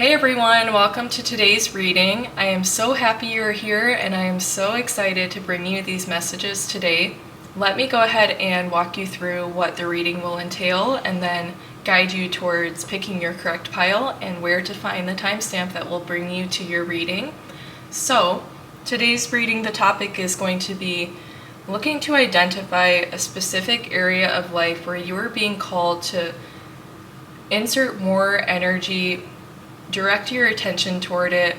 Hey everyone, welcome to today's reading. I am so happy you're here and I am so excited to bring you these messages today. Let me go ahead and walk you through what the reading will entail and then guide you towards picking your correct pile and where to find the timestamp that will bring you to your reading. So, today's reading, the topic is going to be looking to identify a specific area of life where you are being called to insert more energy, direct your attention toward it.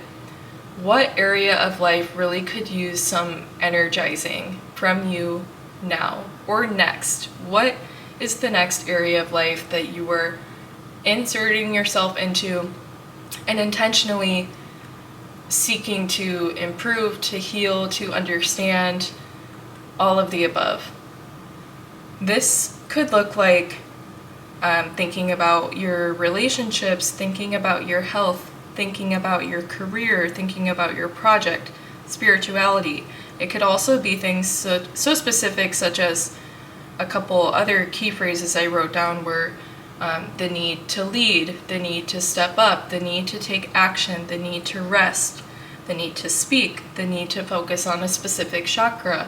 What area of life really could use some energizing from you now or next? What is the next area of life that you are inserting yourself into and intentionally seeking to improve, to heal, to understand, all of the above? This could look like thinking about your relationships, thinking about your health, thinking about your career, thinking about your project, spirituality. It could also be things so specific, such as a couple other key phrases I wrote down were the need to lead, the need to step up, the need to take action, the need to rest, the need to speak, the need to focus on a specific chakra,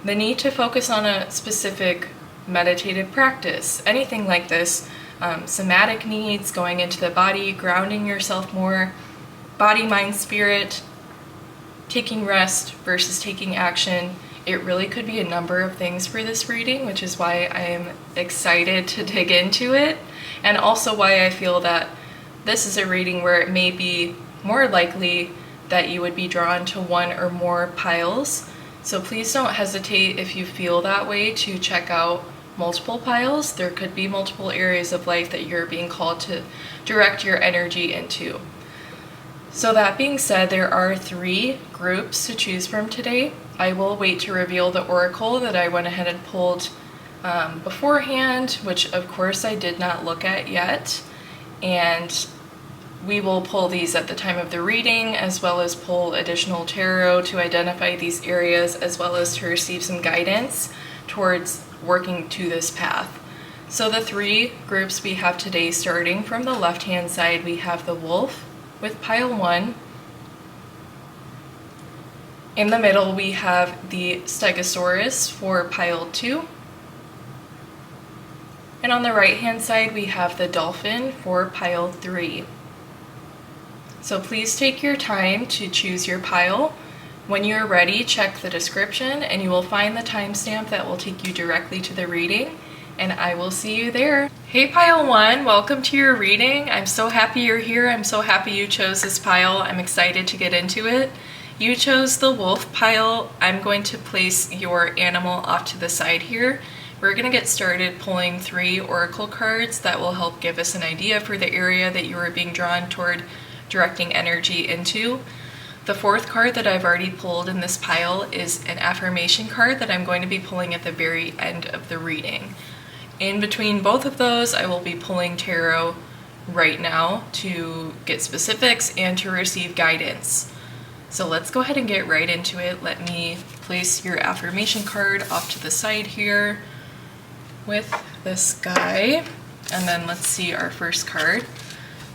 the need to focus on a specific meditative practice, anything like this. Somatic needs, going into the body, grounding yourself more, body, mind, spirit, taking rest versus taking action. It really could be a number of things for this reading, which is why I am excited to dig into it, and also why I feel that this is a reading where it may be more likely that you would be drawn to one or more piles. So please don't hesitate if you feel that way to check out multiple piles. There could be multiple areas of life that you're being called to direct your energy into. So that being said, there are 3 groups to choose from today. I will wait to reveal the oracle that I went ahead and pulled beforehand, which of course I did not look at yet. And we will pull these at the time of the reading, as well as pull additional tarot to identify these areas, as well as to receive some guidance towards working to this path. So the 3 groups we have today, starting from the left-hand side, we have the wolf with pile 1. In the middle, we have the stegosaurus for pile 2. And on the right-hand side, we have the dolphin for pile 3. So please take your time to choose your pile. When you're ready, check the description and you will find the timestamp that will take you directly to the reading, and I will see you there. Hey pile 1, welcome to your reading. I'm so happy you're here. I'm so happy you chose this pile. I'm excited to get into it. You chose the wolf pile. I'm going to place your animal off to the side here. We're going to get started pulling 3 oracle cards that will help give us an idea for the area that you are being drawn toward directing energy into. The 4th card that I've already pulled in this pile is an affirmation card that I'm going to be pulling at the very end of the reading. In between both of those, I will be pulling tarot right now to get specifics and to receive guidance. So let's go ahead and get right into it. Let me place your affirmation card off to the side here with this guy. And then let's see our first card.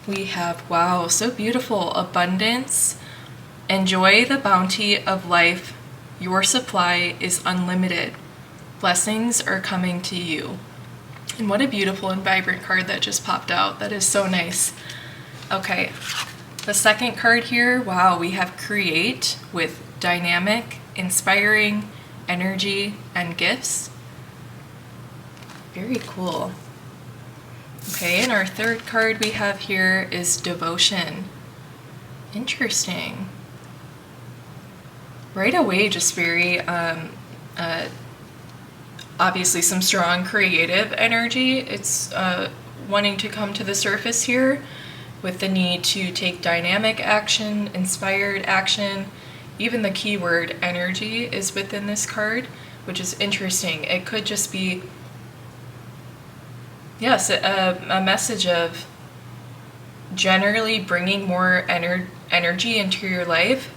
We have, wow, so beautiful, abundance. Enjoy the bounty of life. Your supply is unlimited. Blessings are coming to you. And what a beautiful and vibrant card that just popped out. That is so nice. Okay, the second card here, wow, we have create with dynamic, inspiring, energy, and gifts. Very cool. Okay, and our 3rd card we have here is devotion. Interesting. Right away, just very, obviously some strong creative energy. It's wanting to come to the surface here with the need to take dynamic action, inspired action. Even the keyword energy is within this card, which is interesting. It could just be, yes, a message of generally bringing more energy into your life,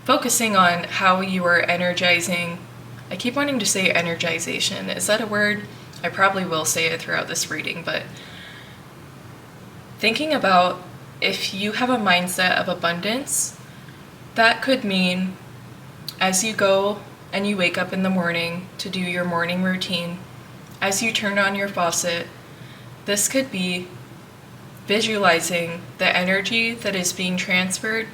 focusing on how you are energizing. I keep wanting to say energization. Is that a word? I probably will say it throughout this reading, but thinking about if you have a mindset of abundance, that could mean as you go and you wake up in the morning to do your morning routine, as you turn on your faucet, this could be visualizing the energy that is being transferred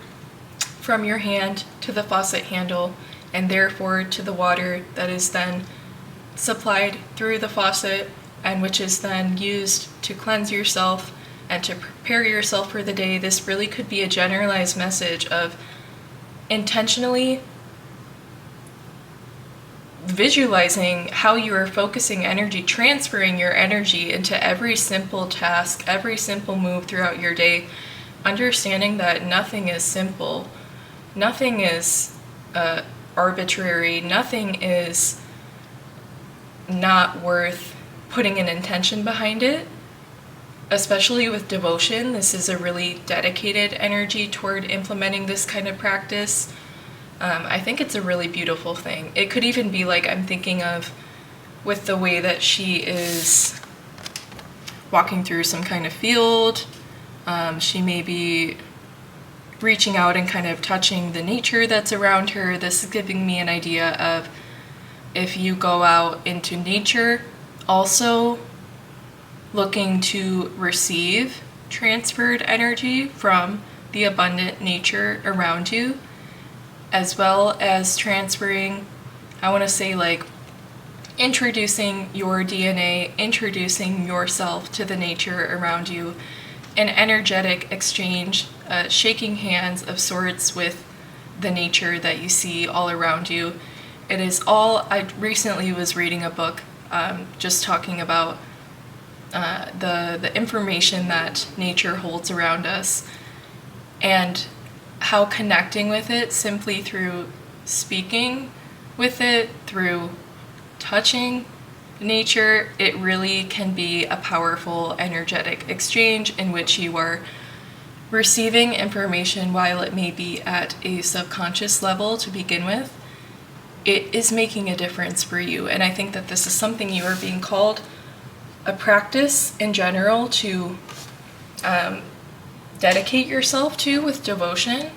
from your hand to the faucet handle, and therefore to the water that is then supplied through the faucet, and which is then used to cleanse yourself and to prepare yourself for the day. This really could be a generalized message of intentionally visualizing how you are focusing energy, transferring your energy into every simple task, every simple move throughout your day, understanding that nothing is simple, nothing is arbitrary, nothing is not worth putting an intention behind it. Especially with devotion, this is a really dedicated energy toward implementing this kind of practice. I think it's a really beautiful thing. It could even be like, I'm thinking of with the way that she is walking through some kind of field. She may be reaching out and kind of touching the nature that's around her. This is giving me an idea of if you go out into nature, also looking to receive transferred energy from the abundant nature around you, as well as transferring, I want to say like introducing your DNA, introducing yourself to the nature around you, an energetic exchange, shaking hands of sorts with the nature that you see all around you. It is all, I recently was reading a book just talking about the information that nature holds around us, and how connecting with it simply through speaking with it, through touching nature, it really can be a powerful energetic exchange in which you are receiving information. While it may be at a subconscious level to begin with, it is making a difference for you. And I think that this is something you are being called, a practice in general, to dedicate yourself to with devotion,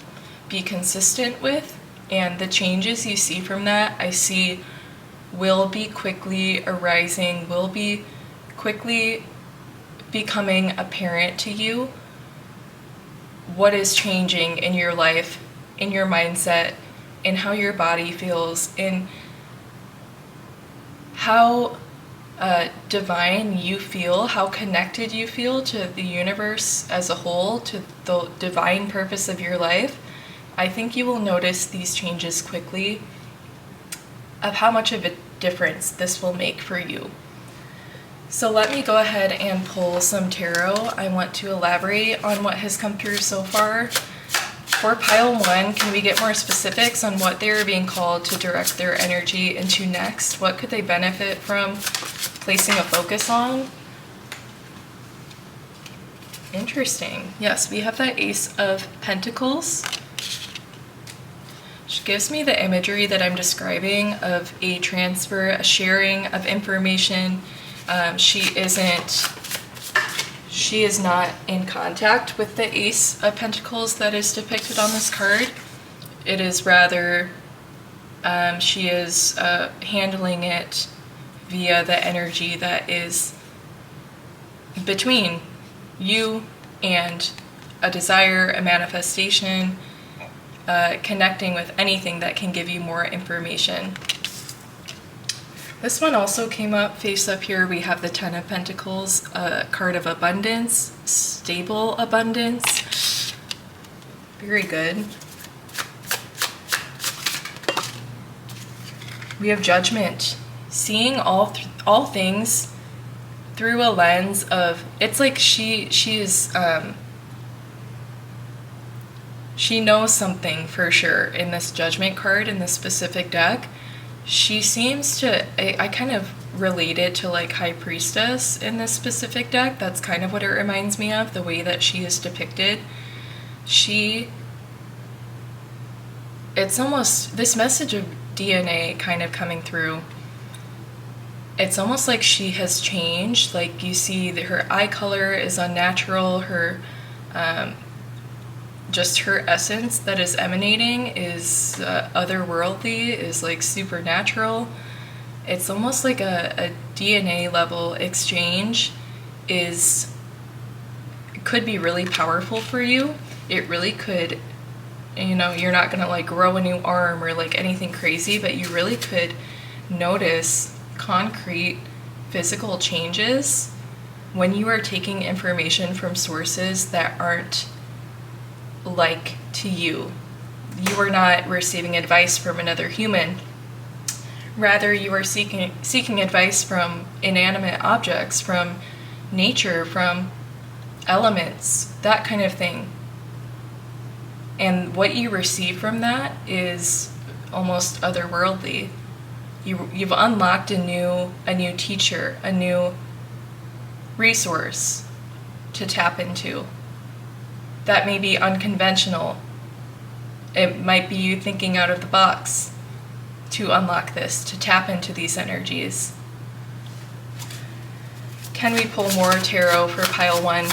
be consistent with, and the changes you see from that, I see will be quickly arising, will be quickly becoming apparent to you what is changing in your life, in your mindset, in how your body feels, in how divine you feel, how connected you feel to the universe as a whole, to the divine purpose of your life. I think you will notice these changes quickly of how much of a difference this will make for you. So let me go ahead and pull some tarot. I want to elaborate on what has come through so far. For pile 1, can we get more specifics on what they are being called to direct their energy into next? What could they benefit from placing a focus on? Interesting. Yes, we have that Ace of Pentacles, which gives me the imagery that I'm describing of a transfer, a sharing of information. She is not in contact with the Ace of Pentacles that is depicted on this card. It is rather, she is handling it via the energy that is between you and a desire, a manifestation, connecting with anything that can give you more information. This one also came up face up here. We have the Ten of Pentacles, a card of abundance, stable abundance. Very good. We have Judgment, seeing all things through a lens of, it's like she knows something for sure in this Judgment card, in this specific deck. She seems to, I kind of relate it to like High Priestess in this specific deck. That's kind of what it reminds me of, the way that she is depicted. It's almost this message of DNA kind of coming through. it's almost like she has changed. Like you see that her eye color is unnatural, her just her essence that is emanating is otherworldly, is like supernatural. It's almost like a DNA level exchange could be really powerful for you. It really could, you're not gonna like grow a new arm or like anything crazy, but you really could notice concrete physical changes when you are taking information from sources that aren't like to you. You are not receiving advice from another human. Rather, you are seeking advice from inanimate objects, from nature, from elements, that kind of thing. And what you receive from that is almost otherworldly. You've unlocked a new teacher, a new resource to tap into. That may be unconventional. It might be you thinking out of the box to unlock this, to tap into these energies. Can we pull more tarot for pile 1?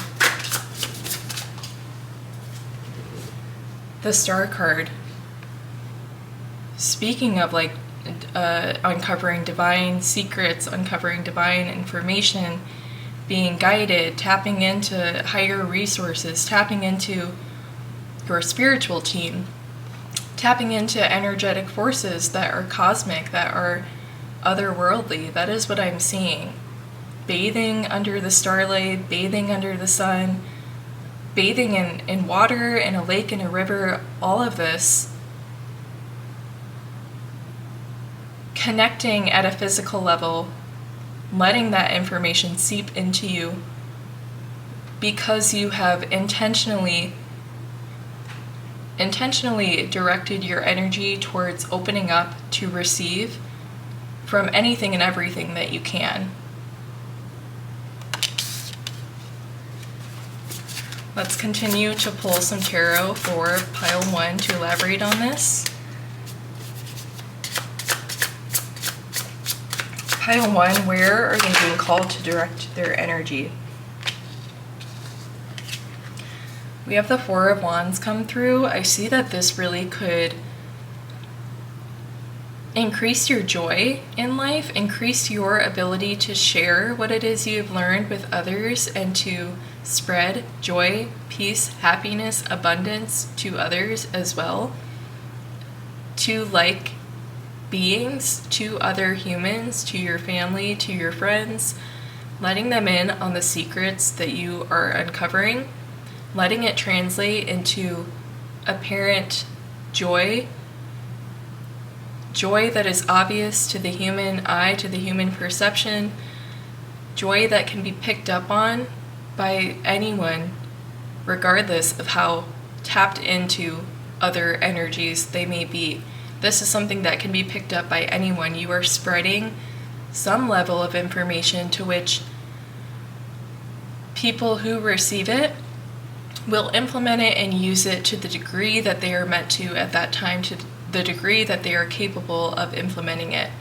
The Star card. Speaking of like uncovering divine secrets, uncovering divine information, being guided, tapping into higher resources, tapping into your spiritual team, tapping into energetic forces that are cosmic, that are otherworldly. That is what I'm seeing. Bathing under the starlight, bathing under the sun, bathing in water, in a lake, in a river, all of this. Connecting at a physical level, letting that information seep into you because you have intentionally directed your energy towards opening up to receive from anything and everything that you can. Let's continue to pull some tarot for pile 1 to elaborate on this. Pile 1, where are they being called to direct their energy? We have the Four of Wands come through. I see that this really could increase your joy in life, increase your ability to share what it is you've learned with others, and to spread joy, peace, happiness, abundance to others as well. To like beings, to other humans, to your family, to your friends, letting them in on the secrets that you are uncovering, letting it translate into apparent joy that is obvious to the human eye, to the human perception, joy that can be picked up on by anyone, regardless of how tapped into other energies they may be. This is something that can be picked up by anyone. You are spreading some level of information to which people who receive it will implement it and use it to the degree that they are meant to at that time, to the degree that they are capable of implementing it.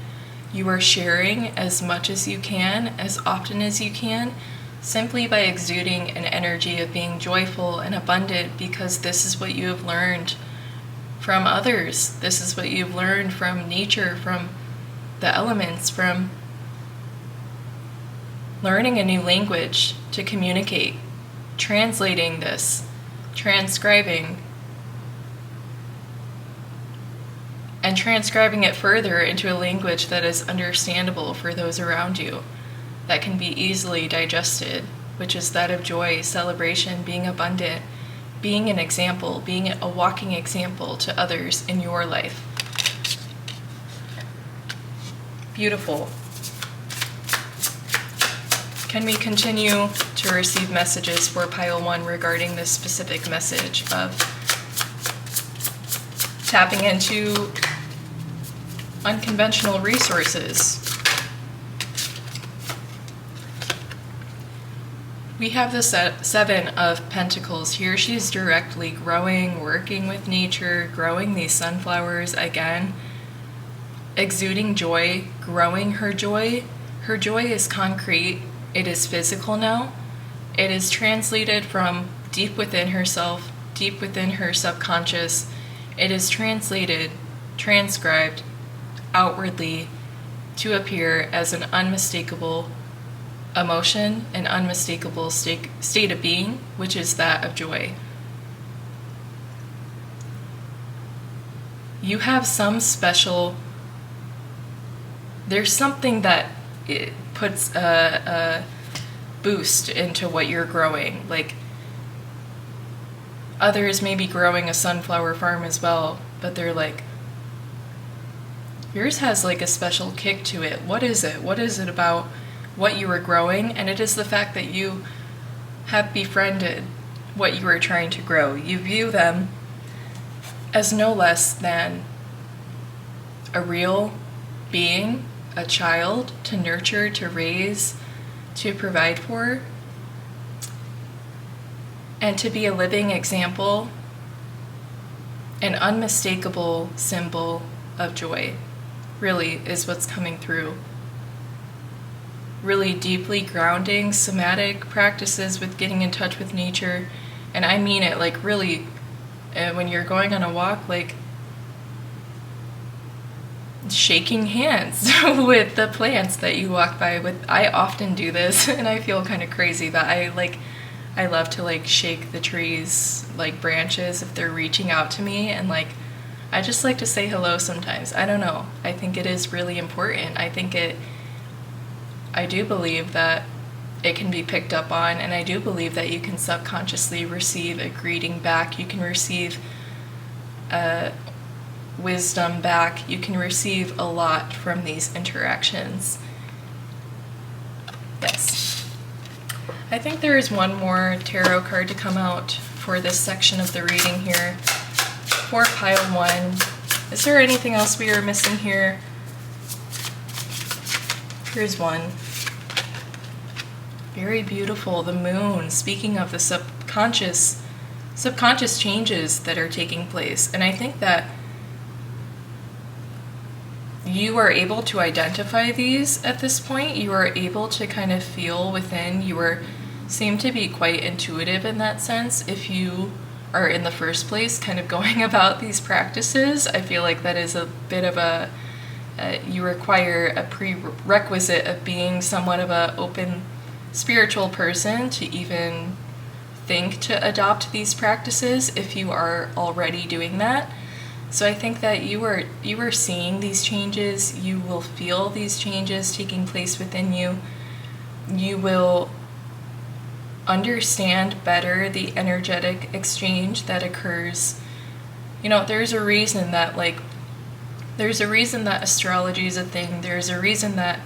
You are sharing as much as you can, as often as you can, simply by exuding an energy of being joyful and abundant, because this is what you have learned from others. This is what you've learned from nature, from the elements, from learning a new language to communicate, translating this, transcribing, and transcribing it further into a language that is understandable for those around you, that can be easily digested, which is that of joy, celebration, being abundant, being an example, being a walking example to others in your life. Beautiful. Can we continue to receive messages for pile 1 regarding this specific message of tapping into unconventional resources? We have the 7 of Pentacles. Here she's directly growing, working with nature, growing these sunflowers again, exuding joy, growing her joy, her joy is concrete. It is physical now. It is translated from deep within herself, deep within her subconscious. It is translated, transcribed outwardly to appear as an unmistakable emotion, an unmistakable state of being, which is that of joy. You have some special, there's something that it puts a boost into what you're growing. Like, others may be growing a sunflower farm as well, but they're like, yours has like a special kick to it. What is it? What is it about what you were growing? And it is the fact that you have befriended what you were trying to grow. You view them as no less than a real being, a child to nurture, to raise, to provide for, and to be a living example, an unmistakable symbol of joy, really is what's coming through. Really deeply grounding somatic practices with getting in touch with nature. And I mean it, like really, when you're going on a walk, like shaking hands with the plants that you walk by with. I often do this and I feel kind of crazy, but I love to like shake the trees, like branches, if they're reaching out to me, and like I just like to say hello sometimes. I don't know. I think it is really important. I do believe that it can be picked up on, and I do believe that you can subconsciously receive a greeting back. You can receive wisdom back. You can receive a lot from these interactions. Yes. I think there is one more tarot card to come out for this section of the reading here. For pile 1. Is there anything else we are missing here? Here's one. Very beautiful. The moon. Speaking of the subconscious changes that are taking place. And I think that you are able to identify these at this point. You are able to kind of feel within. You seem to be quite intuitive in that sense. If you are in the first place kind of going about these practices, I feel like that is a bit of a, you require a prerequisite of being somewhat of a open spiritual person to even think to adopt these practices if you are already doing that. So I think that you are seeing these changes. You will feel these changes taking place within you. You will understand better the energetic exchange that occurs. You know, there's a reason that astrology is a thing. There's a reason that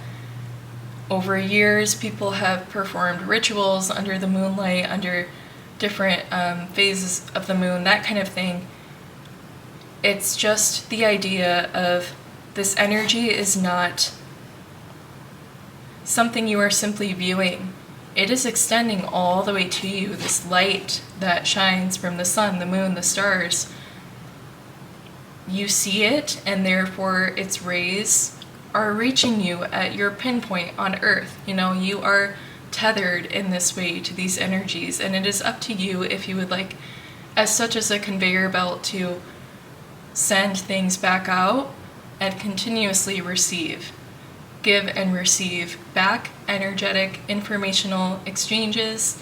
over years people have performed rituals under the moonlight, under different phases of the moon, that kind of thing. It's just the idea of this energy is not something you are simply viewing. It is extending all the way to you, this light that shines from the sun, the moon, the stars. You see it, and therefore its rays are reaching you at your pinpoint on Earth. You know, you are tethered in this way to these energies, and it is up to you if you would like, as such as a conveyor belt, to send things back out and continuously receive. Give and receive back energetic, informational exchanges.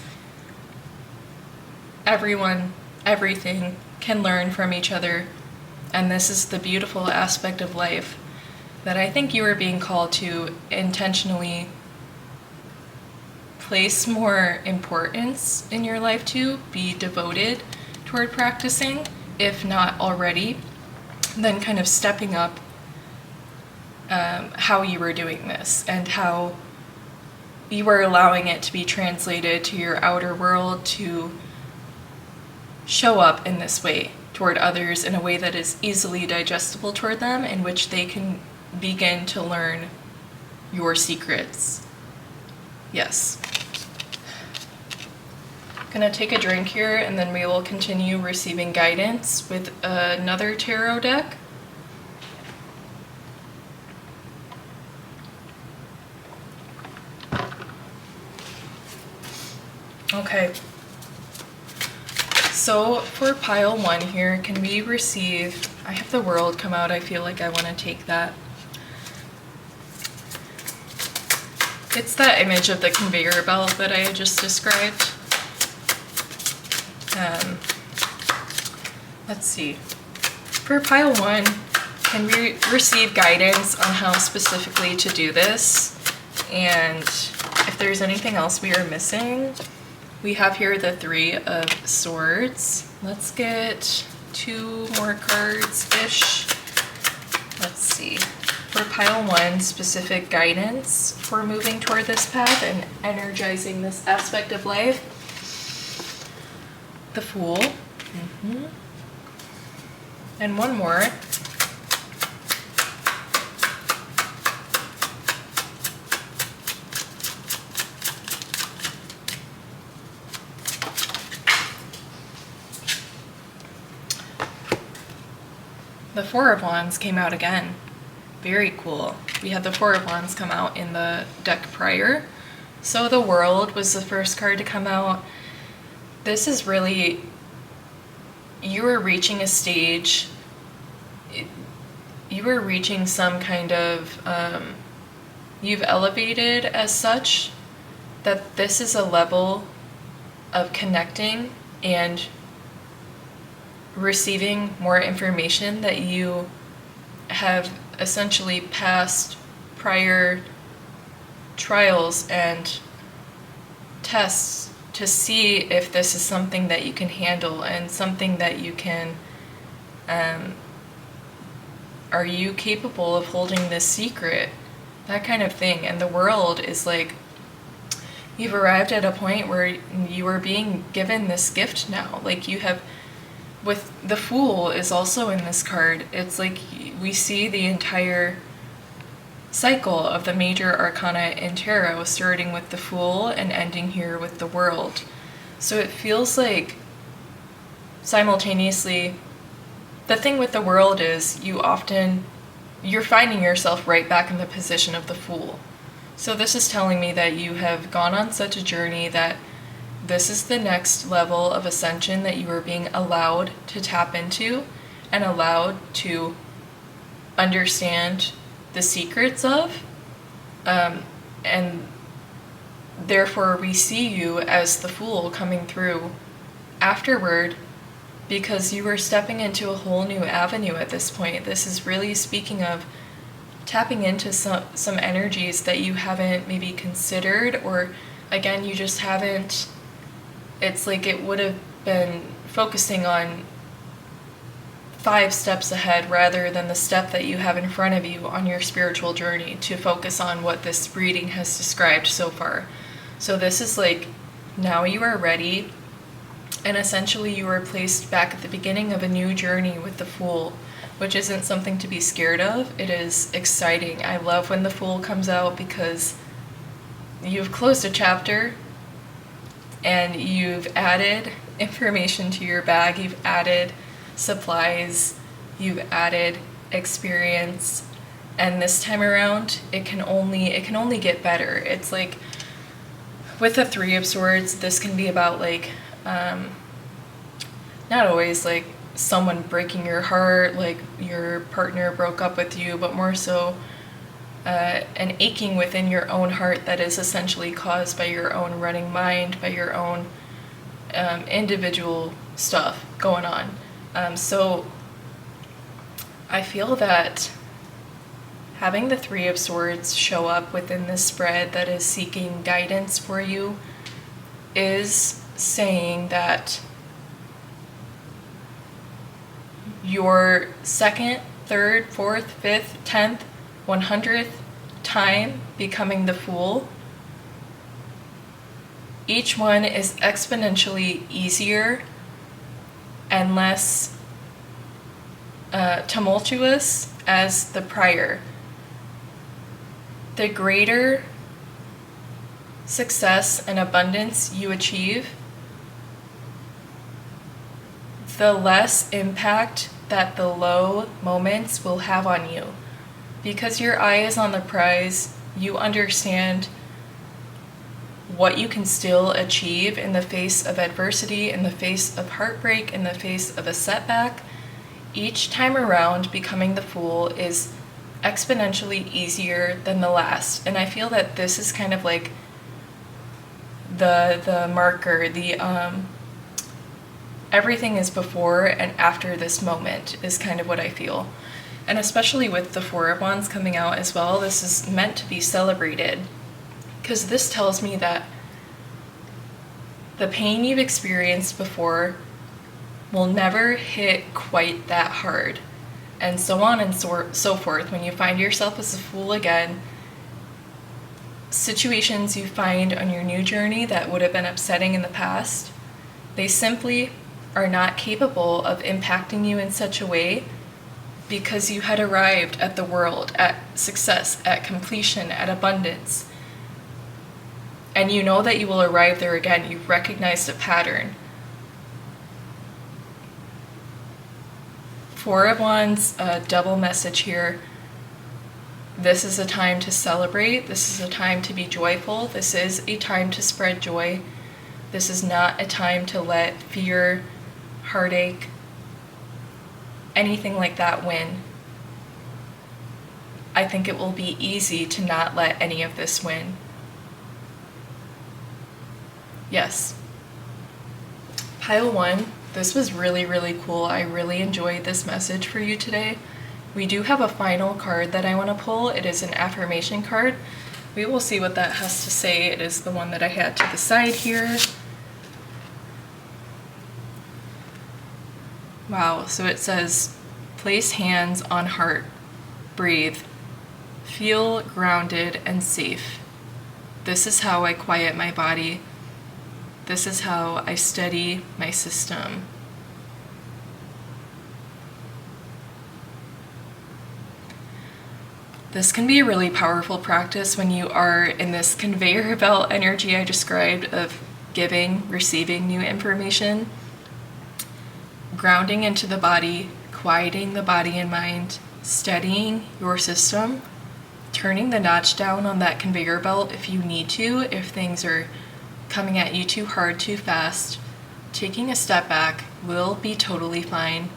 Everyone, everything can learn from each other. And this is the beautiful aspect of life that I think you are being called to intentionally place more importance in your life to, be devoted toward practicing, if not already, then kind of stepping up how you were doing this and how you were allowing it to be translated to your outer world to show up in this way toward others in a way that is easily digestible toward them, in which they can begin to learn your secrets. Yes. I'm gonna take a drink here and then we will continue receiving guidance with another tarot deck. Okay. So for pile 1 here, can we receive, I have the World come out, I feel like I want to take that. It's that image of the conveyor belt that I had just described. Let's see. For pile 1, can we receive guidance on how specifically to do this? And if there's anything else we are missing, we have here the 3 of Swords. Let's get 2 more cards-ish. Let's see. For pile 1, specific guidance for moving toward this path and energizing this aspect of life. The Fool. And one more. The Four of Wands came out again. Very cool. We had the Four of Wands come out in the deck prior. So the World was the first card to come out. This is really, you are reaching a stage, you are reaching some kind of, you've elevated as such that this is a level of connecting and receiving more information that you have essentially passed prior trials and tests to see if this is something that you can handle and something that you can, are you capable of holding this secret? That kind of thing. And the World is like, you've arrived at a point where you are being given this gift now. Like you have, with the Fool is also in this card. It's like we see the entire cycle of the major arcana in tarot, starting with the Fool and ending here with the World. So it feels like simultaneously, the thing with the World is you're finding yourself right back in the position of the Fool. So this is telling me that you have gone on such a journey that this is the next level of ascension that you are being allowed to tap into and allowed to understand the secrets of, and therefore we see you as the Fool coming through afterward, because you are stepping into a whole new avenue at this point. This is really speaking of tapping into some energies that you haven't maybe considered, or again, you just haven't, it's like it would have been focusing on 5 steps ahead rather than the step that you have in front of you on your spiritual journey to focus on what this reading has described so far. So this is like, now you are ready, and essentially you are placed back at the beginning of a new journey with the Fool, which isn't something to be scared of. It is exciting. I love when the Fool comes out because you've closed a chapter and you've added information to your bag, you've added supplies, you've added experience, and this time around it can only get better. It's like with the Three of Swords, this can be about like not always like someone breaking your heart, like your partner broke up with you, but more so an aching within your own heart that is essentially caused by your own running mind, by your own individual stuff going on. So I feel that having the Three of Swords show up within this spread that is seeking guidance for you is saying that your 2nd, 3rd, 4th, 5th, 10th, 100th time becoming the Fool, each one is exponentially easier and less tumultuous as the prior. The greater success and abundance you achieve, the less impact that the low moments will have on you. Because your eye is on the prize, you understand what you can still achieve in the face of adversity, in the face of heartbreak, in the face of a setback. Each time around, becoming the Fool is exponentially easier than the last. And I feel that this is kind of like the marker, everything is before and after this moment is kind of what I feel. And especially with the Four of Wands coming out as well, this is meant to be celebrated, because this tells me that the pain you've experienced before will never hit quite that hard, and so on and so forth. When you find yourself as a fool again, situations you find on your new journey that would have been upsetting in the past, they simply are not capable of impacting you in such a way, because you had arrived at the world, at success, at completion, at abundance. And you know that you will arrive there again. You've recognized a pattern. Four of Wands, a double message here. This is a time to celebrate. This is a time to be joyful. This is a time to spread joy. This is not a time to let fear, heartache, anything like that win. I think it will be easy to not let any of this win. Yes. Pile 1, this was really, really cool. I really enjoyed this message for you today. We do have a final card that I want to pull. It is an affirmation card. We will see what that has to say. It is the one that I had to the side here. Wow, so it says, place hands on heart, breathe, feel grounded and safe. This is how I quiet my body. This is how I steady my system. This can be a really powerful practice when you are in this conveyor belt energy I described of giving, receiving new information. Grounding into the body, quieting the body and mind, steadying your system, turning the notch down on that conveyor belt if you need to, if things are coming at you too hard, too fast. Taking a step back will be totally fine.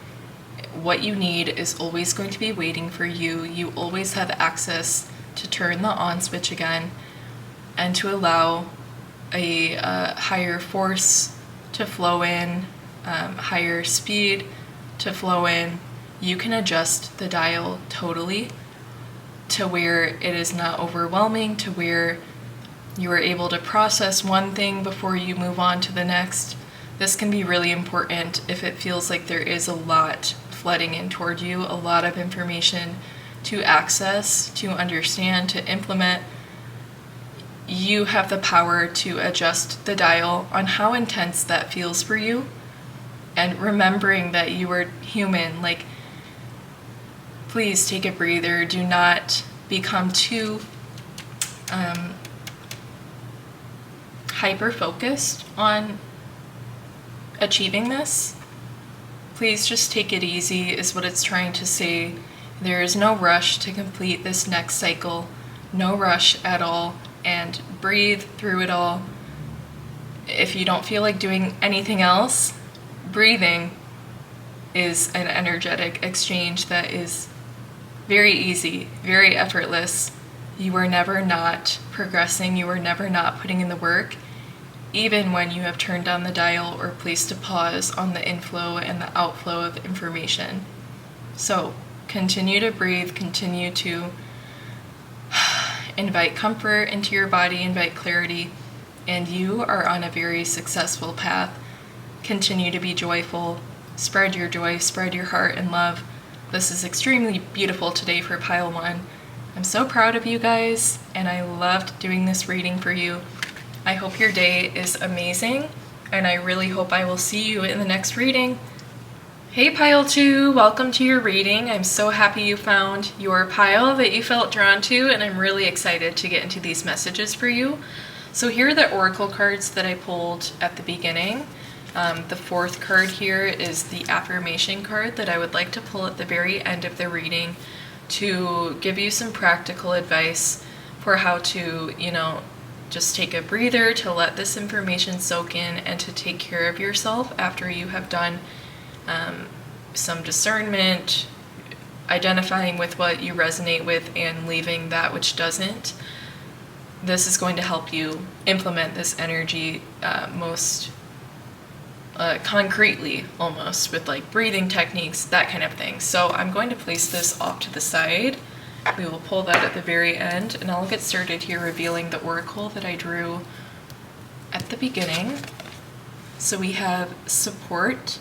What you need is always going to be waiting for you. You always have access to turn the on switch again and to allow a higher force to flow in, higher speed to flow in. You can adjust the dial totally to where it is not overwhelming, to where you are able to process one thing before you move on to the next. This can be really important if it feels like there is a lot flooding in toward you, a lot of information to access, to understand, to implement. You have the power to adjust the dial on how intense that feels for you. And remembering that you are human, like, please take a breather. Do not become too hyper-focused on achieving this. Please just take it easy is what it's trying to say. There is no rush to complete this next cycle. No rush at all. And breathe through it all. If you don't feel like doing anything else, breathing is an energetic exchange that is very easy, very effortless. You are never not progressing. You are never not putting in the work, even when you have turned down the dial or placed a pause on the inflow and the outflow of information. So continue to breathe, continue to invite comfort into your body, invite clarity, and you are on a very successful path. Continue to be joyful, spread your joy, spread your heart and love. This is extremely beautiful today for pile 1. I'm so proud of you guys, and I loved doing this reading for you. I hope your day is amazing, and I really hope I will see you in the next reading. Hey pile 2, welcome to your reading. I'm so happy you found your pile that you felt drawn to, and I'm really excited to get into these messages for you. So here are the oracle cards that I pulled at the beginning. The fourth card here is the affirmation card that I would like to pull at the very end of the reading to give you some practical advice for how to, just take a breather to let this information soak in and to take care of yourself after you have done some discernment, identifying with what you resonate with and leaving that which doesn't. This is going to help you implement this energy most concretely, almost, with like breathing techniques, that kind of thing. So I'm going to place this off to the side. We will pull that at the very end, and I'll get started here revealing the oracle that I drew at the beginning. So we have support,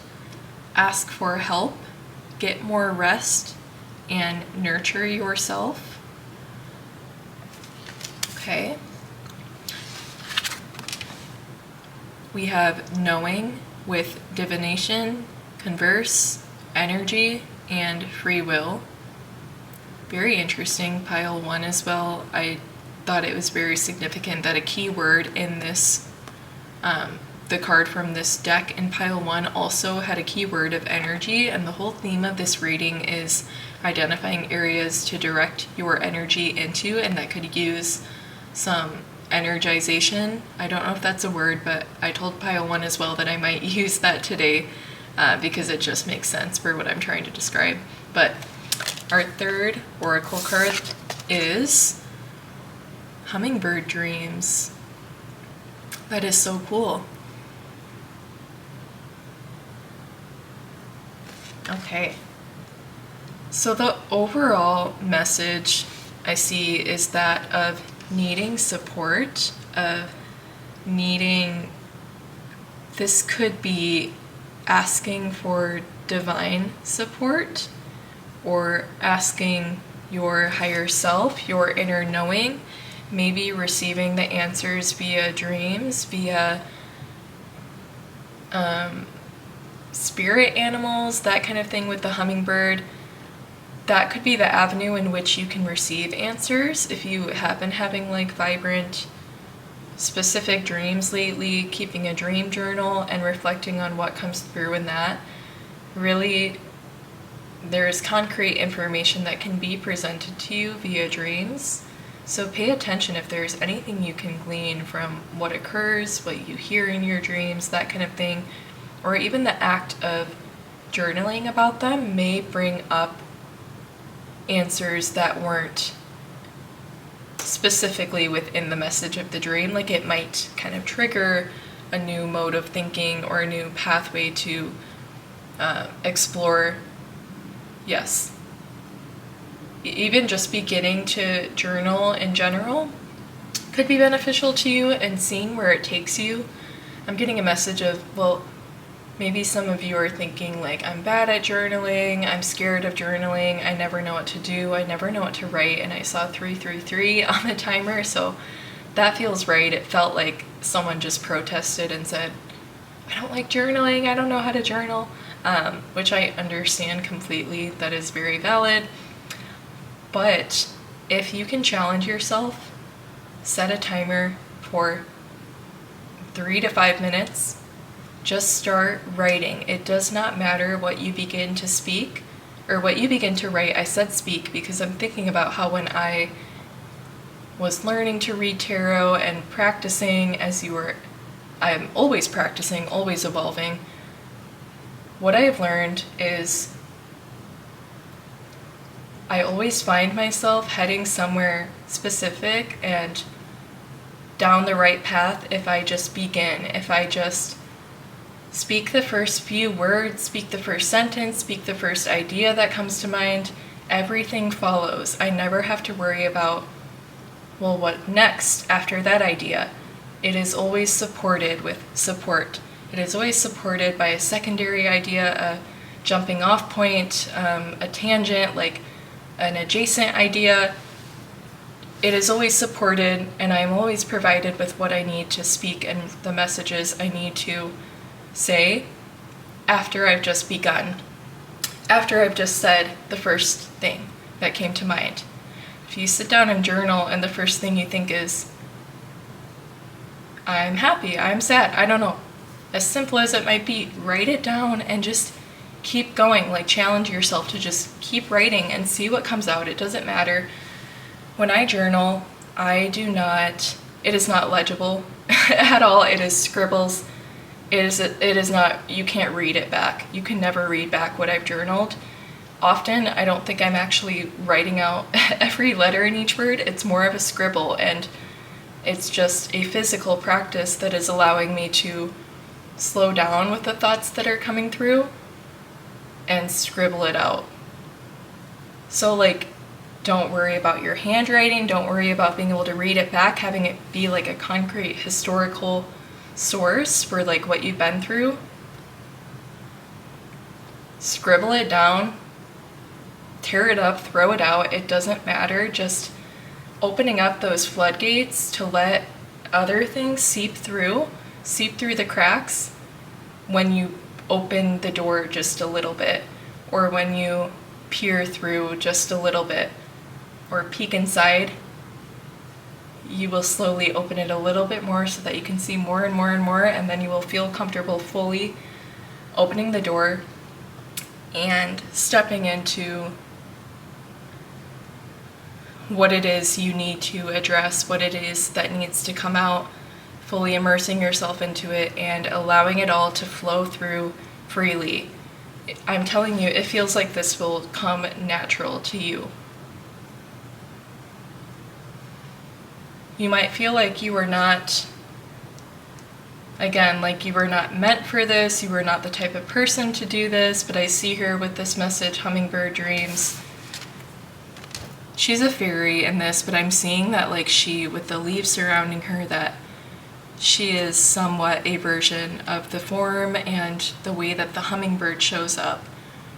ask for help, get more rest, and nurture yourself. Okay. We have knowing with divination, converse, energy, and free will. Very interesting, pile 1 as well. I thought it was very significant that a key word in this, the card from this deck in pile 1 also had a keyword of energy, and the whole theme of this reading is identifying areas to direct your energy into, and that could use some energization. I don't know if that's a word, but I told pile 1 as well that I might use that today because it just makes sense for what I'm trying to describe. But our third oracle card is hummingbird dreams. That is so cool. Okay, so the overall message I see is that of needing support, of needing, this could be asking for divine support or asking your higher self, your inner knowing, maybe receiving the answers via dreams, via spirit animals, that kind of thing with the hummingbird. That could be the avenue in which you can receive answers. If you have been having like vibrant, specific dreams lately, keeping a dream journal and reflecting on what comes through in that, really there's concrete information that can be presented to you via dreams. So pay attention if there's anything you can glean from what occurs, what you hear in your dreams, that kind of thing, or even the act of journaling about them may bring up answers that weren't specifically within the message of the dream. Like it might kind of trigger a new mode of thinking or a new pathway to explore. Yes. Even just beginning to journal in general could be beneficial to you, and seeing where it takes you. I'm getting a message of, well, maybe some of you are thinking like, I'm bad at journaling, I'm scared of journaling, I never know what to do, I never know what to write, and I saw 333 on the timer, so that feels right. It felt like someone just protested and said, I don't like journaling, I don't know how to journal, which I understand completely. That is very valid. But if you can challenge yourself, set a timer for 3 to 5 minutes, just start writing. It does not matter what you begin to speak or what you begin to write. I said speak because I'm thinking about how when I was learning to read tarot and practicing, I'm always practicing, always evolving. What I have learned is I always find myself heading somewhere specific and down the right path if I just begin, if I just speak the first few words, speak the first sentence, speak the first idea that comes to mind. Everything follows. I never have to worry about, well, what next after that idea? It is always supported with support. It is always supported by a secondary idea, a jumping off point, a tangent, like an adjacent idea. It is always supported, and I am always provided with what I need to speak and the messages I need to say after I've just begun, after I've just said the first thing that came to mind. If you sit down and journal and the first thing you think is, I'm happy, I'm sad, I don't know, as simple as it might be, write it down and just keep going. Like, challenge yourself to just keep writing and see what comes out. It doesn't matter. When I journal, I do not It is not legible at all. It is scribbles. It is not, you can't read it back. You can never read back what I've journaled. Often, I don't think I'm actually writing out every letter in each word. It's more of a scribble, and it's just a physical practice that is allowing me to slow down with the thoughts that are coming through and scribble it out. So like, don't worry about your handwriting, don't worry about being able to read it back, having it be like a concrete historical source for like what you've been through. Scribble it down, tear it up, throw it out, it doesn't matter. Just opening up those floodgates to let other things seep through the cracks when you open the door just a little bit, or when you peer through just a little bit, or peek inside. You will slowly open it a little bit more so that you can see more and more and more, and then you will feel comfortable fully opening the door and stepping into what it is you need to address, what it is that needs to come out, fully immersing yourself into it and allowing it all to flow through freely. I'm telling you, it feels like this will come natural to you. You might feel like you were not, again, like you were not meant for this, you were not the type of person to do this, but I see here with this message, Hummingbird Dreams, she's a fairy in this, but I'm seeing that like she, with the leaves surrounding her, that she is somewhat a version of the form and the way that the hummingbird shows up.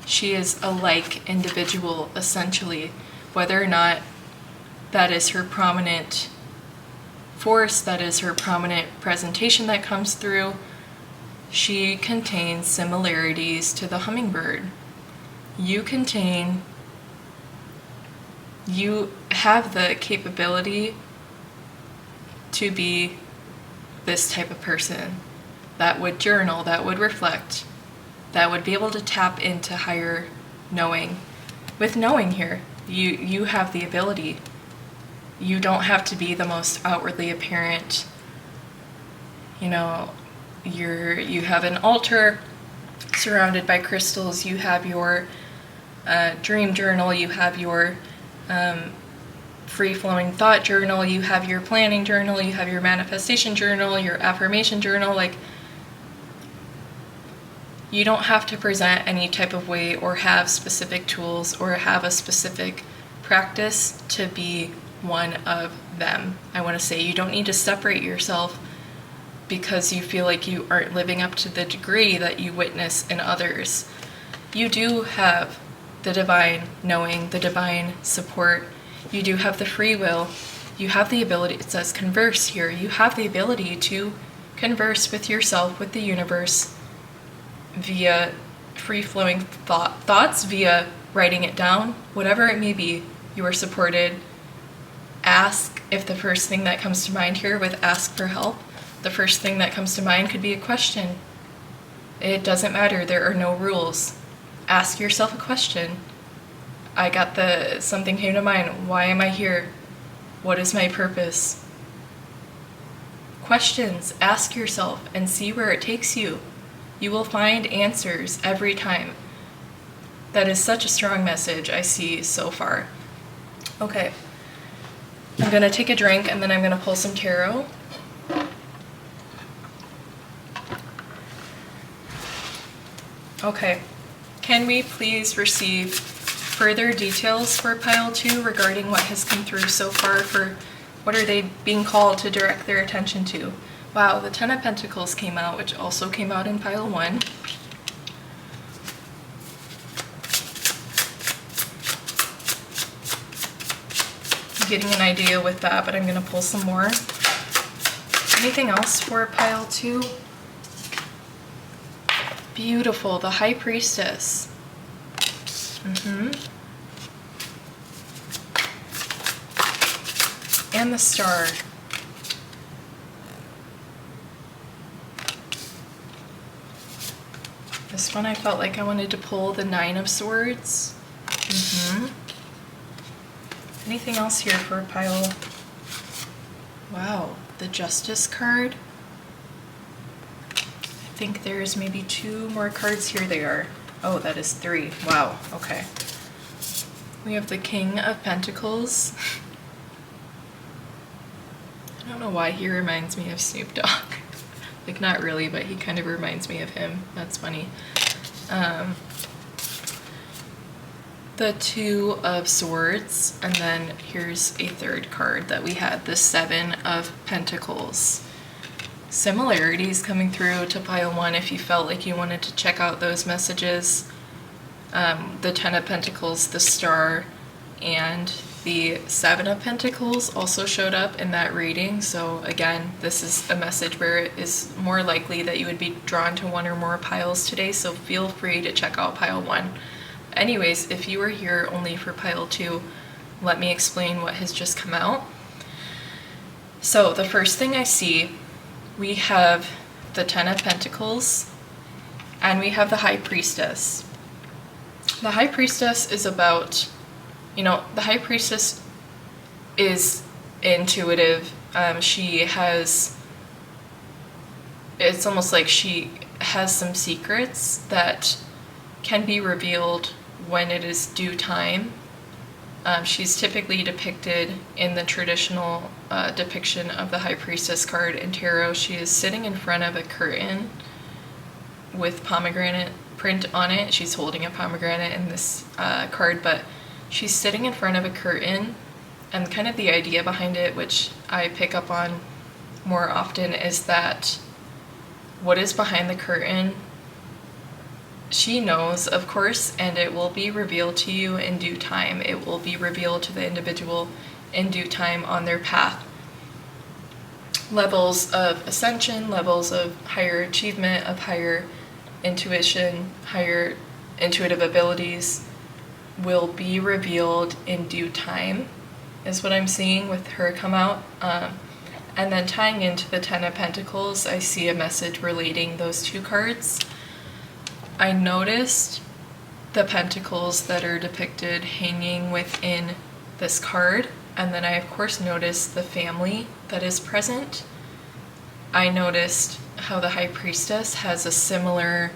She is a like individual, essentially, whether or not that is her prominent force, that is her prominent presentation that comes through. She contains similarities to the hummingbird. You have the capability to be this type of person that would journal, that would reflect, that would be able to tap into higher knowing. With knowing here, you have the ability. You don't have to be the most outwardly apparent. You know, you have an altar surrounded by crystals, you have your dream journal, you have your free-flowing thought journal, you have your planning journal, you have your manifestation journal, your affirmation journal. Like, you don't have to present any type of way or have specific tools or have a specific practice to be one of them. I want to say you don't need to separate yourself because you feel like you aren't living up to the degree that you witness in others. You do have the divine knowing, the divine support. You do have the free will. You have the ability, it says converse here, you have the ability to converse with yourself, with the universe, via free-flowing thoughts, via writing it down, whatever it may be. You are supported. Ask, if the first thing that comes to mind here with ask for help, the first thing that comes to mind could be a question. It doesn't matter, there are no rules. Ask yourself a question. I got something came to mind. Why am I here? What is my purpose? Questions, ask yourself and see where it takes you. You will find answers every time. That is such a strong message I see so far. Okay, I'm gonna take a drink and then I'm gonna pull some tarot. Okay, can we please receive further details for pile 2 regarding what has come through so far? For what are they being called to direct their attention to? Wow, the 10 of Pentacles came out, which also came out in pile 1. I'm getting an idea with that, but I'm going to pull some more. Anything else for pile 2? Beautiful, the High Priestess. And the Star. This one I felt like I wanted to pull the 9 of Swords. Anything else here for a pile? Wow, the Justice card. I think there's maybe 2 more cards. Here they are. Oh, that is 3. Wow, okay. We have the King of Pentacles. I don't know why he reminds me of Snoop Dogg. Like, not really, but he kind of reminds me of him. That's funny. The 2 of Swords, and then here's a 3rd card that we had, the 7 of Pentacles. Similarities coming through to pile 1 if you felt like you wanted to check out those messages. The 10 of Pentacles, the Star, and the 7 of Pentacles also showed up in that reading. So again, this is a message where it is more likely that you would be drawn to 1 or more piles today, so feel free to check out pile 1. Anyways, if you are here only for pile 2, let me explain what has just come out. So the first thing I see, we have the 10 of Pentacles, and we have the High Priestess. The High Priestess is about, the High Priestess is intuitive. It's almost like she has some secrets that can be revealed when it is due time. She's typically depicted in the traditional depiction of the High Priestess card in tarot. She is sitting in front of a curtain with pomegranate print on it. She's holding a pomegranate in this card, but she's sitting in front of a curtain, and kind of the idea behind it, which I pick up on more often, is that what is behind the curtain, she knows, of course, and it will be revealed to you in due time. It will be revealed to the individual in due time on their path. Levels of ascension, levels of higher achievement, of higher intuition, higher intuitive abilities will be revealed in due time, is what I'm seeing with her come out. And then tying into the 10 of Pentacles, I see a message relating those 2 cards. I noticed the pentacles that are depicted hanging within this card, and then I of course noticed the family that is present. I noticed how the High Priestess has a similar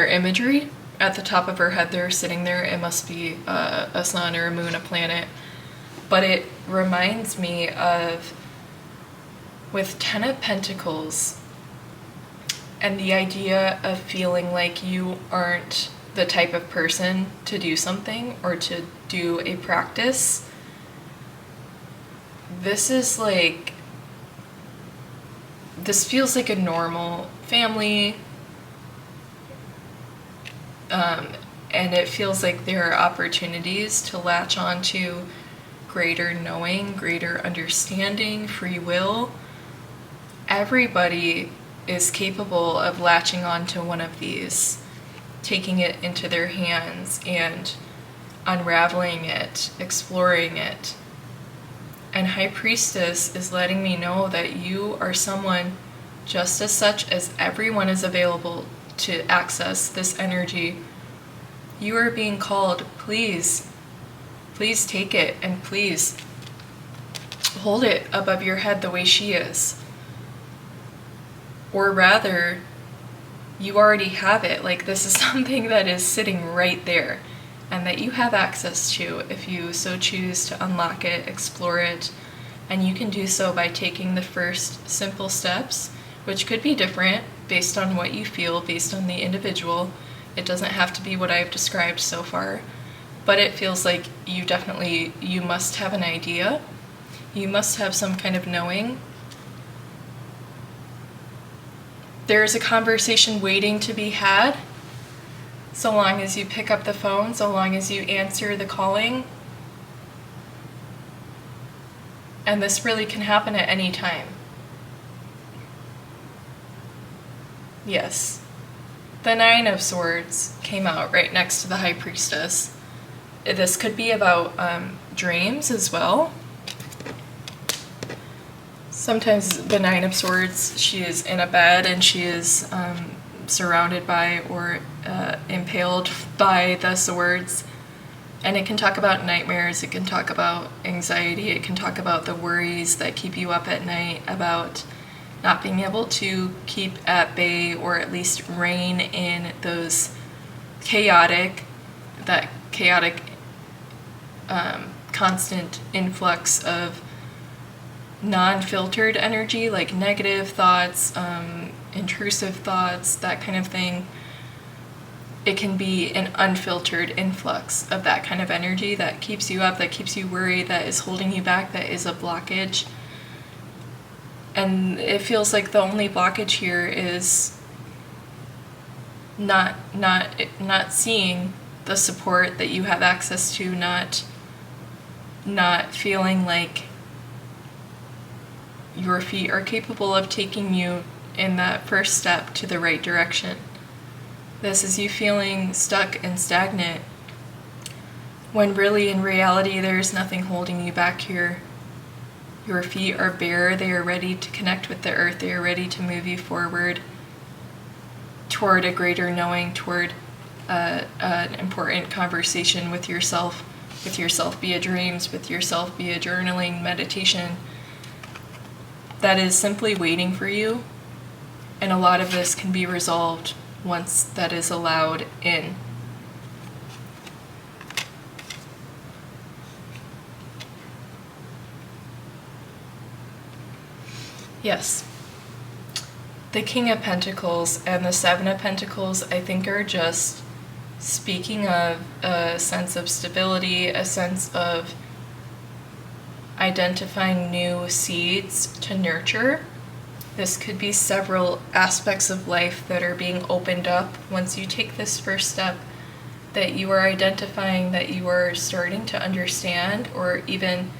imagery at the top of her head there, sitting there. It must be a sun or a moon, a planet. But it reminds me of, with 10 of Pentacles, and the idea of feeling like you aren't the type of person to do something or to do a practice. This feels like a normal family, and it feels like there are opportunities to latch on to greater knowing, greater understanding, free will. Everybody is capable of latching on to one of these, taking it into their hands and unraveling it, exploring it. And High Priestess is letting me know that you are someone just as such as everyone is available to access this energy. You are being called. Please take it, and please hold it above your head the way she is. Or rather, you already have it. Like, this is something that is sitting right there and that you have access to if you so choose to unlock it, explore it. And you can do so by taking the first simple steps, which could be different based on what you feel, based on the individual. It doesn't have to be what I've described so far, but it feels like you must have an idea. You must have some kind of knowing. There's a conversation waiting to be had, so long as you pick up the phone, so long as you answer the calling. And this really can happen at any time. Yes. The 9 of Swords came out right next to the High Priestess. This could be about dreams as well. Sometimes the 9 of Swords, she is in a bed and she is surrounded by or impaled by the swords. And it can talk about nightmares, it can talk about anxiety, it can talk about the worries that keep you up at night, about not being able to keep at bay or at least rein in those chaotic, constant influx of non-filtered energy, like negative thoughts, intrusive thoughts, that kind of thing. It can be an unfiltered influx of that kind of energy that keeps you up, that keeps you worried, that is holding you back, that is a blockage. And it feels like the only blockage here is not seeing the support that you have access to, not feeling like your feet are capable of taking you in that first step to the right direction. This is you feeling stuck and stagnant, when really in reality there's nothing holding you back here. Your feet are bare, they are ready to connect with the earth, they are ready to move you forward toward a greater knowing, toward an important conversation with yourself via dreams, with yourself via journaling, meditation, that is simply waiting for you. And a lot of this can be resolved once that is allowed in. Yes. The King of Pentacles and the Seven of Pentacles, I think, are just speaking of a sense of stability, a sense of identifying new seeds to nurture. This could be several aspects of life that are being opened up once you take this first step, that you are identifying, that you are starting to understand, or even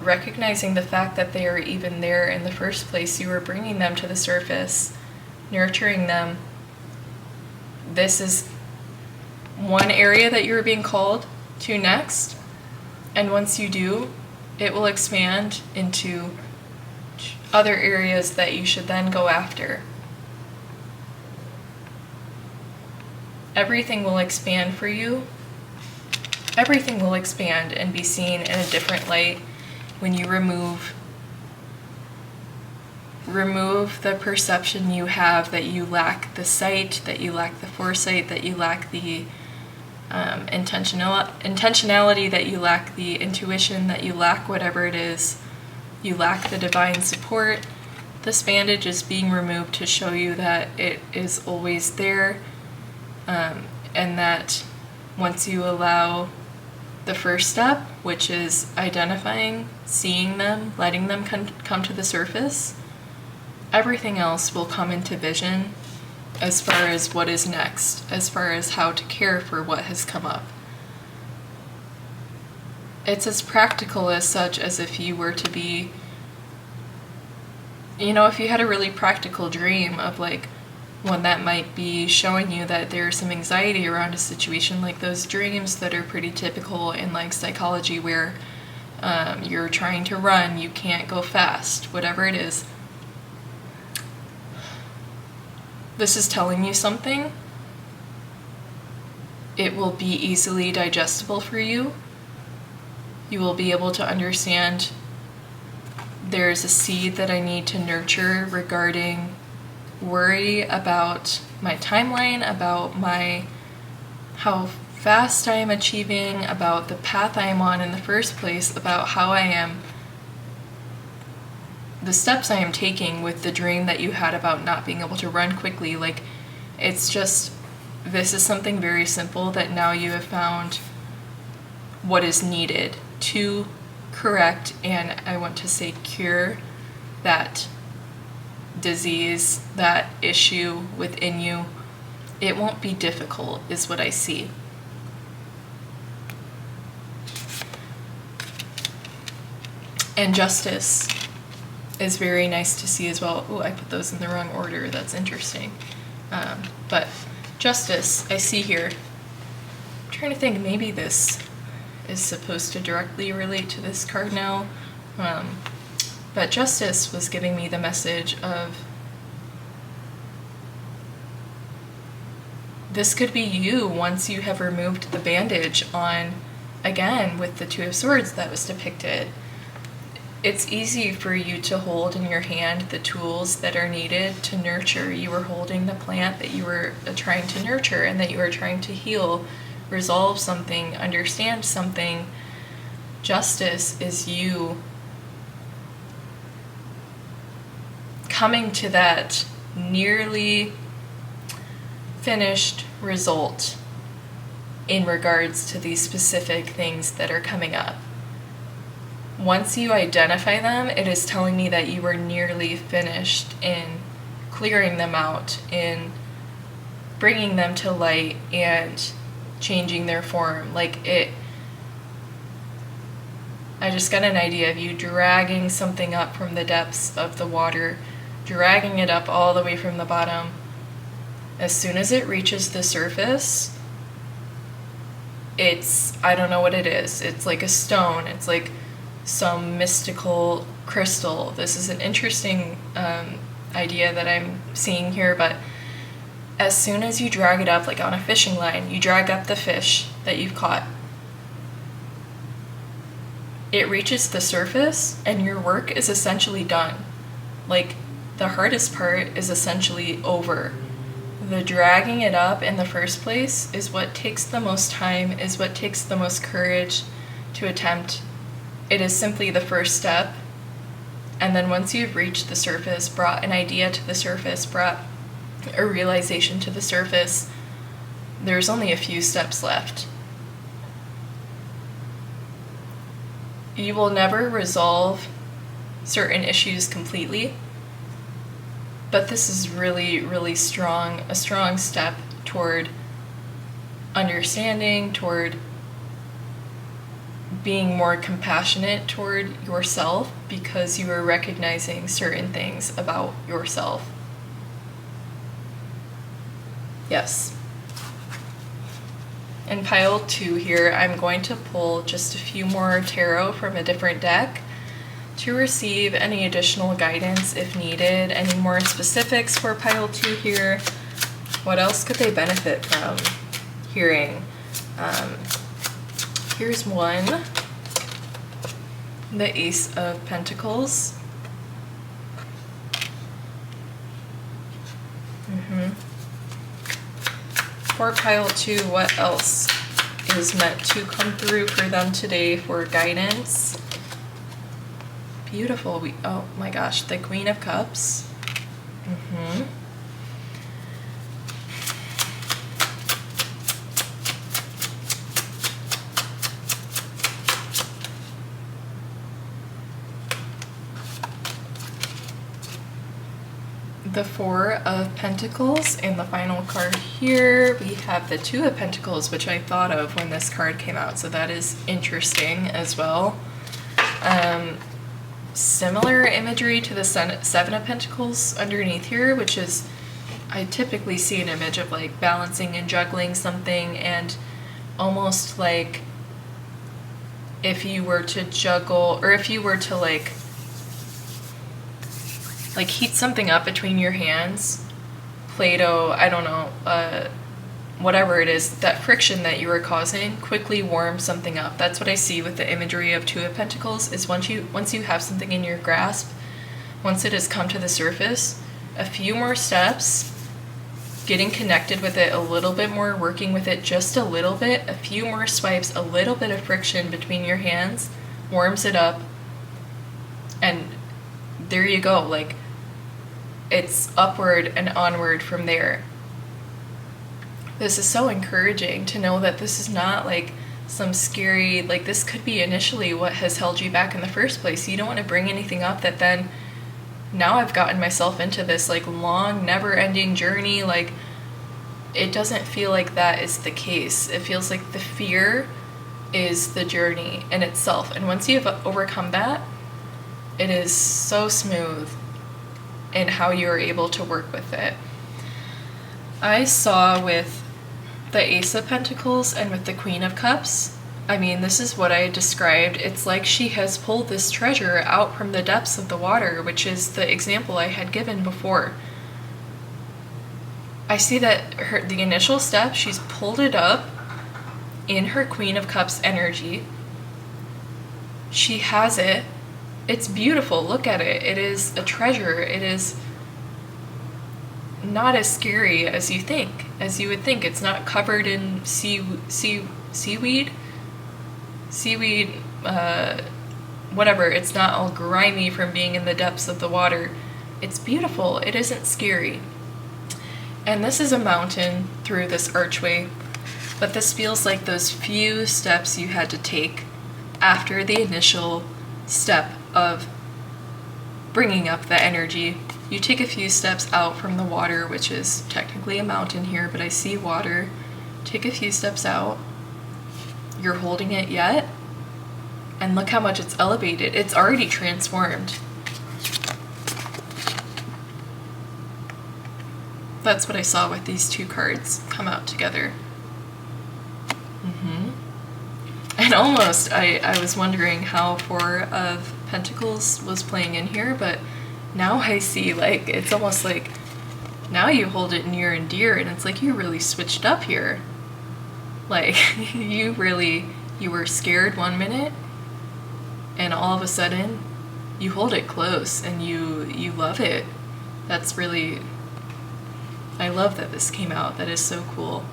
recognizing the fact that they are even there in the first place. You are bringing them to the surface, nurturing them. This is one area that you're being called to next, and once you do, it will expand into other areas that you should then go after. Everything will expand for you. Everything will expand and be seen in a different light when you remove the perception you have that you lack the sight, that you lack the foresight, that you lack the intentionality, that you lack the intuition, that you lack whatever it is. You lack the divine support. This bandage is being removed to show you that it is always there, and that once you allow the first step, which is identifying, seeing them, letting them come to the surface, everything else will come into vision as far as what is next, as far as how to care for what has come up. It's as practical as such as if you were to be, if you had a really practical dream of like one that might be showing you that there's some anxiety around a situation, like those dreams that are pretty typical in like psychology where you're trying to run, you can't go fast, whatever it is. This is telling you something. It will be easily digestible for you. You will be able to understand there's a seed that I need to nurture regarding worry about my timeline, about how fast I am achieving, about the path I am on in the first place, about how I am, the steps I am taking with the dream that you had about not being able to run quickly. Like, it's just, this is something very simple that now you have found what is needed to correct, and I want to say cure, that disease, that issue within you. It won't be difficult, is what I see. And justice is very nice to see as well. Oh, I put those in the wrong order. That's interesting. But justice, I see here. I'm trying to think, maybe this is supposed to directly relate to this card now. But justice was giving me the message of this could be you once you have removed the bandage on, again, with the Two of Swords that was depicted. It's easy for you to hold in your hand the tools that are needed to nurture. You were holding the plant that you were trying to nurture and that you were trying to heal, resolve something, understand something. Justice is you coming to that nearly finished result in regards to these specific things that are coming up. Once you identify them, it is telling me that you were nearly finished in clearing them out, in bringing them to light and changing their form. I just got an idea of you dragging something up from the depths of the water, dragging it up all the way from the bottom. As soon as it reaches the surface, I don't know what it is. It's like a stone. It's like some mystical crystal. This is an interesting idea that I'm seeing here, but as soon as you drag it up, like on a fishing line, you drag up the fish that you've caught, it reaches the surface and your work is essentially done. Like, the hardest part is essentially over. The dragging it up in the first place is what takes the most time, is what takes the most courage to attempt. It is simply the first step. And then once you've reached the surface, brought an idea to the surface, brought a realization to the surface, there's only a few steps left. You will never resolve certain issues completely, but this is really, really strong, a strong step toward understanding, toward being more compassionate toward yourself, because you are recognizing certain things about yourself. Yes. In pile 2 here, I'm going to pull just a few more tarot from a different deck to receive any additional guidance if needed, any more specifics for pile 2 here. What else could they benefit from hearing? Here's one, the Ace of Pentacles. For pile 2, what else is meant to come through for them today for guidance? Beautiful. Oh my gosh, the Queen of Cups. The Four of Pentacles, and the final card here we have the Two of Pentacles, which I thought of when this card came out, so that is interesting as well. Similar imagery to the Seven of Pentacles underneath here, which is, I typically see an image of like balancing and juggling something, and almost like if you were to juggle, or if you were to like heat something up between your hands, Play-Doh, I don't know, whatever it is, that friction that you are causing, quickly warm something up. That's what I see with the imagery of Two of Pentacles, is once you have something in your grasp, once it has come to the surface, a few more steps, getting connected with it a little bit more, working with it just a little bit, a few more swipes, a little bit of friction between your hands, warms it up, and there you go. Like, it's upward and onward from there. This is so encouraging to know that this is not like some scary, like this could be initially what has held you back in the first place. You don't want to bring anything up that then, now I've gotten myself into this like long, never-ending journey. Like, it doesn't feel like that is the case. It feels like the fear is the journey in itself. And once you've overcome that, it is so smooth in how you're able to work with it. I saw with the Ace of Pentacles and with the Queen of Cups, I mean, this is what I described. It's like she has pulled this treasure out from the depths of the water, which is the example I had given before. I see that the initial step, she's pulled it up in her Queen of Cups energy. She has it. It's beautiful. Look at it. It is a treasure. It is not as scary as you would think. It's not covered in seaweed, whatever. It's not all grimy from being in the depths of the water. It's beautiful. It isn't scary. And this is a mountain through this archway, but this feels like those few steps you had to take after the initial step of bringing up the energy. You take a few steps out from the water, which is technically a mountain here, but I see water. Take a few steps out. You're holding it yet, and look how much it's elevated. It's already transformed. That's what I saw with these two cards come out together. And almost, I was wondering how Four of Pentacles was playing in here, but now I see, like, it's almost like now you hold it near and dear, and it's like you really switched up here. Like, you were scared one minute, and all of a sudden, you hold it close, and you love it. That's really, I love that this came out. That is so cool.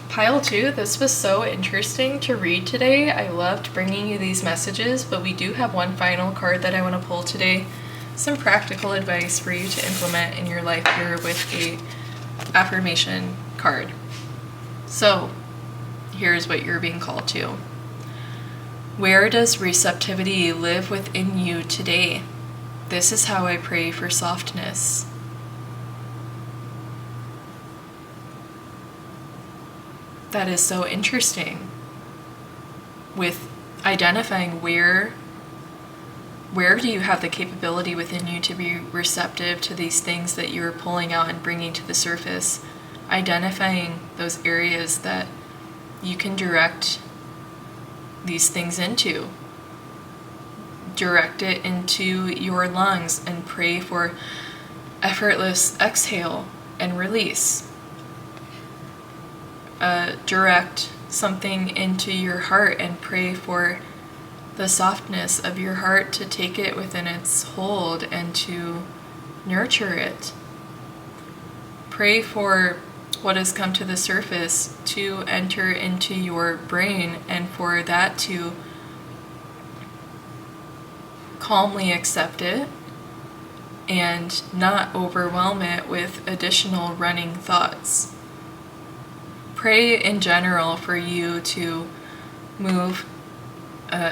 Pile 2, this was so interesting to read today. I loved bringing you these messages, but we do have one final card that I want to pull today. Some practical advice for you to implement in your life here with a affirmation card. So, here's what you're being called to. Where does receptivity live within you today? This is how I pray for softness. That is so interesting. With identifying where do you have the capability within you to be receptive to these things that you're pulling out and bringing to the surface. Identifying those areas that you can direct these things into. Direct it into your lungs and pray for effortless exhale and release. Direct something into your heart and pray for the softness of your heart to take it within its hold and to nurture it. Pray for what has come to the surface to enter into your brain and for that to calmly accept it and not overwhelm it with additional running thoughts. Pray in general for you to move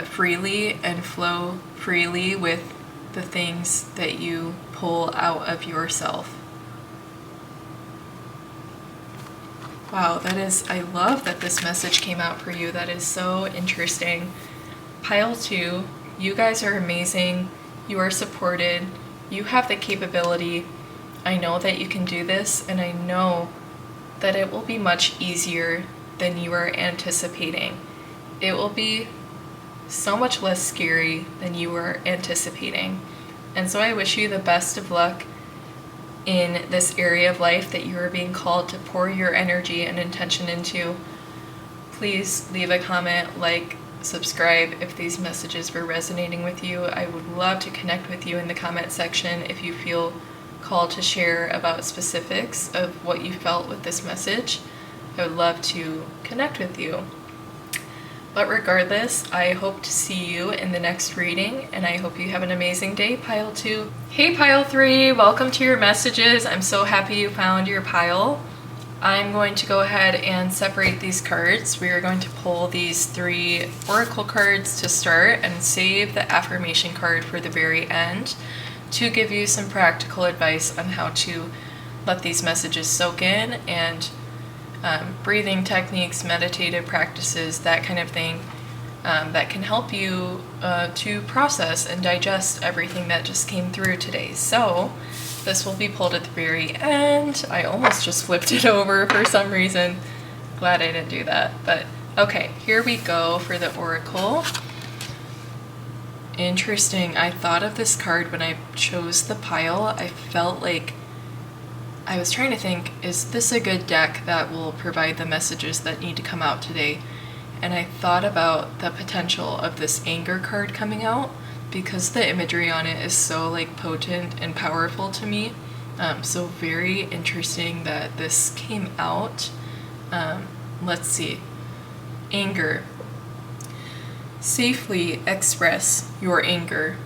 freely and flow freely with the things that you pull out of yourself. Wow, I love that this message came out for you. That is so interesting. Pile 2, you guys are amazing. You are supported. You have the capability. I know that you can do this, and I know that it will be much easier than you are anticipating. It will be so much less scary than you were anticipating. And so I wish you the best of luck in this area of life that you are being called to pour your energy and intention into. Please leave a comment, like, subscribe if these messages were resonating with you. I would love to connect with you in the comment section if you feel called to share about specifics of what you felt with this message. I would love to connect with you. But regardless, I hope to see you in the next reading, and I hope you have an amazing day, Pile 2. Hey, Pile 3, welcome to your messages. I'm so happy you found your pile. I'm going to go ahead and separate these cards. We are going to pull these 3 oracle cards to start and save the affirmation card for the very end to give you some practical advice on how to let these messages soak in and breathing techniques, meditative practices, that kind of thing, that can help you to process and digest everything that just came through today. So this will be pulled at the very end. I almost just flipped it over for some reason. Glad I didn't do that. But okay, here we go for the oracle. Interesting. I thought of this card when I chose the pile. I felt like I was trying to think, is this a good deck that will provide the messages that need to come out today? And I thought about the potential of this anger card coming out because the imagery on it is so like potent and powerful to me. So very interesting that this came out. Let's see. Anger. Safely express your anger.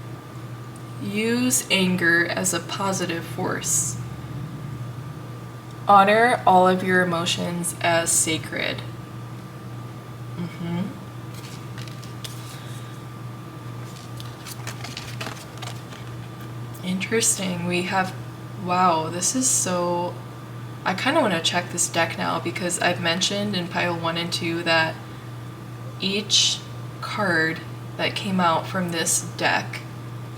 Use anger as a positive force. Honor all of your emotions as sacred. Interesting. We have, wow, this is so, I kind of want to check this deck now because I've mentioned in pile 1 and 2 that each card that came out from this deck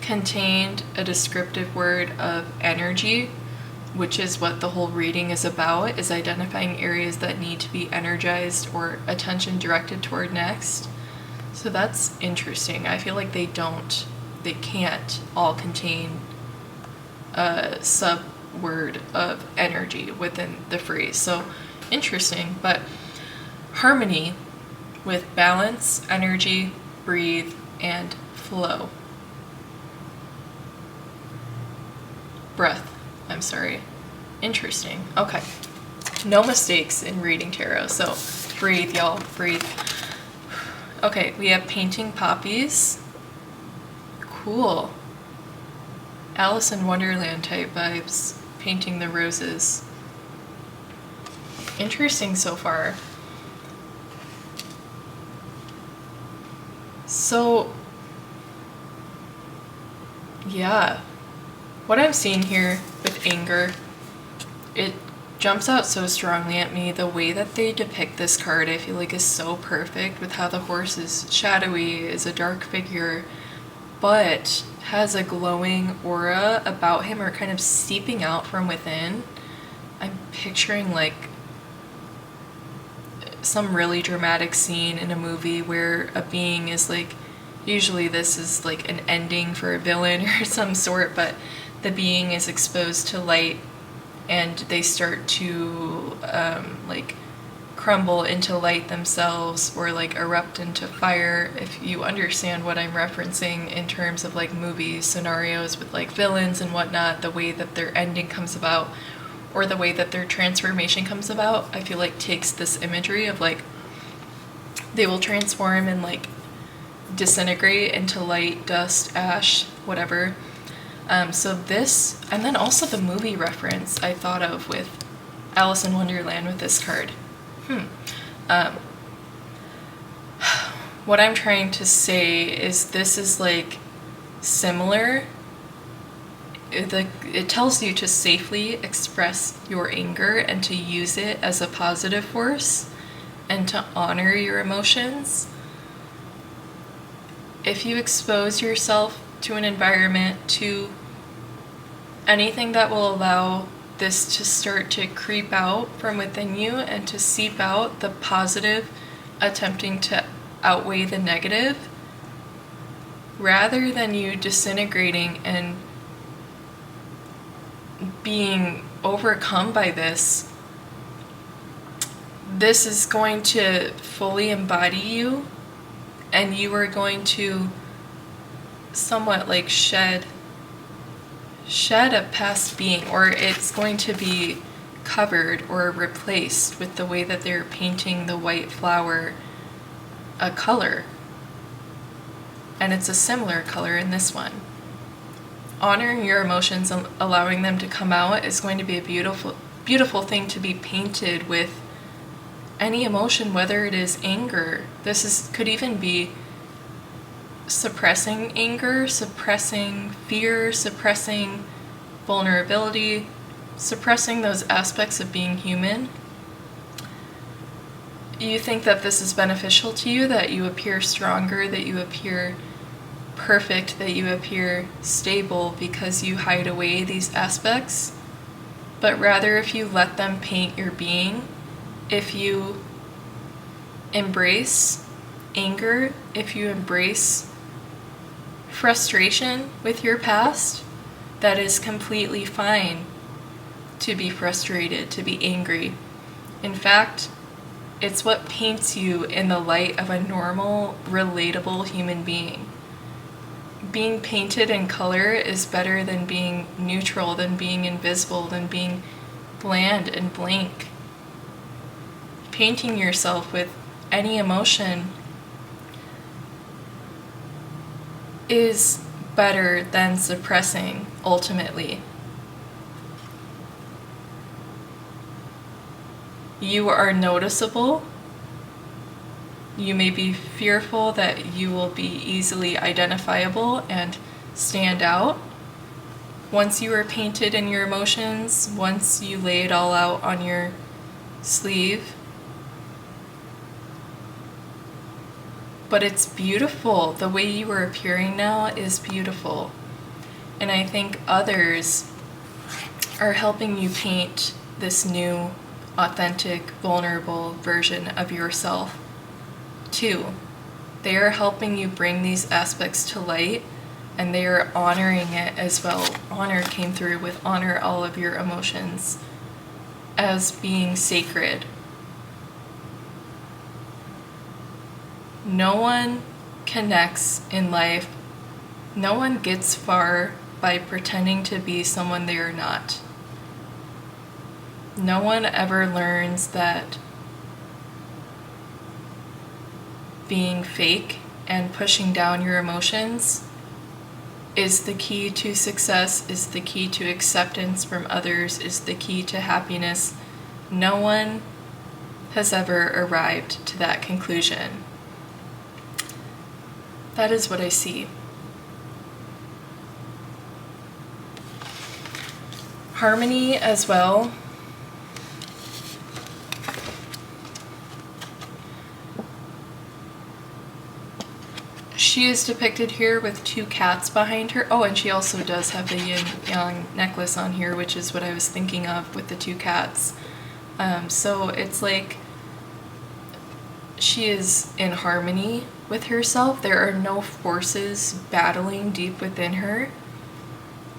contained a descriptive word of energy, which is what the whole reading is about, is identifying areas that need to be energized or attention directed toward next. So that's interesting. I feel like they can't all contain a sub-word of energy within the phrase. So interesting, but harmony with balance, energy, breathe, and flow. Breath, I'm sorry. Interesting. Okay. No mistakes in reading tarot, so breathe, y'all, breathe. Okay, we have painting poppies. Cool. Alice in Wonderland type vibes, painting the roses. Interesting so far. So, yeah, what I'm seeing here with anger, it jumps out so strongly at me. The way that they depict this card, I feel like is so perfect with how the horse is shadowy, is a dark figure, but has a glowing aura about him or kind of seeping out from within. I'm picturing like some really dramatic scene in a movie where a being is like, usually this is like an ending for a villain or some sort, but the being is exposed to light and they start to like crumble into light themselves or like erupt into fire, if you understand what I'm referencing in terms of like movie scenarios with like villains and whatnot, the way that their ending comes about or the way that their transformation comes about, I feel like takes this imagery of like they will transform and like disintegrate into light, dust, ash, whatever. So this, and then also the movie reference I thought of with Alice in Wonderland with this card. What I'm trying to say is this is like similar. It tells you to safely express your anger and to use it as a positive force and to honor your emotions. If you expose yourself to an environment, to anything that will allow this to start to creep out from within you and to seep out, the positive attempting to outweigh the negative, rather than you disintegrating and being overcome by this, this is going to fully embody you and you are going to somewhat like shed a past being, or it's going to be covered or replaced with the way that they're painting the white flower a color. And it's a similar color in this one. Honoring your emotions and allowing them to come out is going to be a beautiful, beautiful thing to be painted with any emotion, whether it is anger. Could even be suppressing anger, suppressing fear, suppressing vulnerability, suppressing those aspects of being human. You think that this is beneficial to you, that you appear stronger, that you appear perfect, that you appear stable because you hide away these aspects. But rather, if you let them paint your being, if you embrace anger, if you embrace frustration with your past, that is completely fine to be frustrated, to be angry. In fact, it's what paints you in the light of a normal, relatable human being. Being painted in color is better than being neutral, than being invisible, than being bland and blank. Painting yourself with any emotion is better than suppressing, ultimately. You are noticeable. You may be fearful that you will be easily identifiable and stand out. Once you are painted in your emotions, once you lay it all out on your sleeve. But it's beautiful. The way you are appearing now is beautiful. And I think others are helping you paint this new, authentic, vulnerable version of yourself too. They are helping you bring these aspects to light, and they are honoring it as well. Honor came through with honor all of your emotions as being sacred. No one connects in life, no one gets far by pretending to be someone they are not. No one ever learns that being fake and pushing down your emotions is the key to success, is the key to acceptance from others, is the key to happiness. No one has ever arrived to that conclusion. That is what I see. Harmony as well. She is depicted here with two cats behind her. Oh, and she also does have the yin yang necklace on here, which is what I was thinking of with the two cats. So it's like she is in harmony with herself. There are no forces battling deep within her.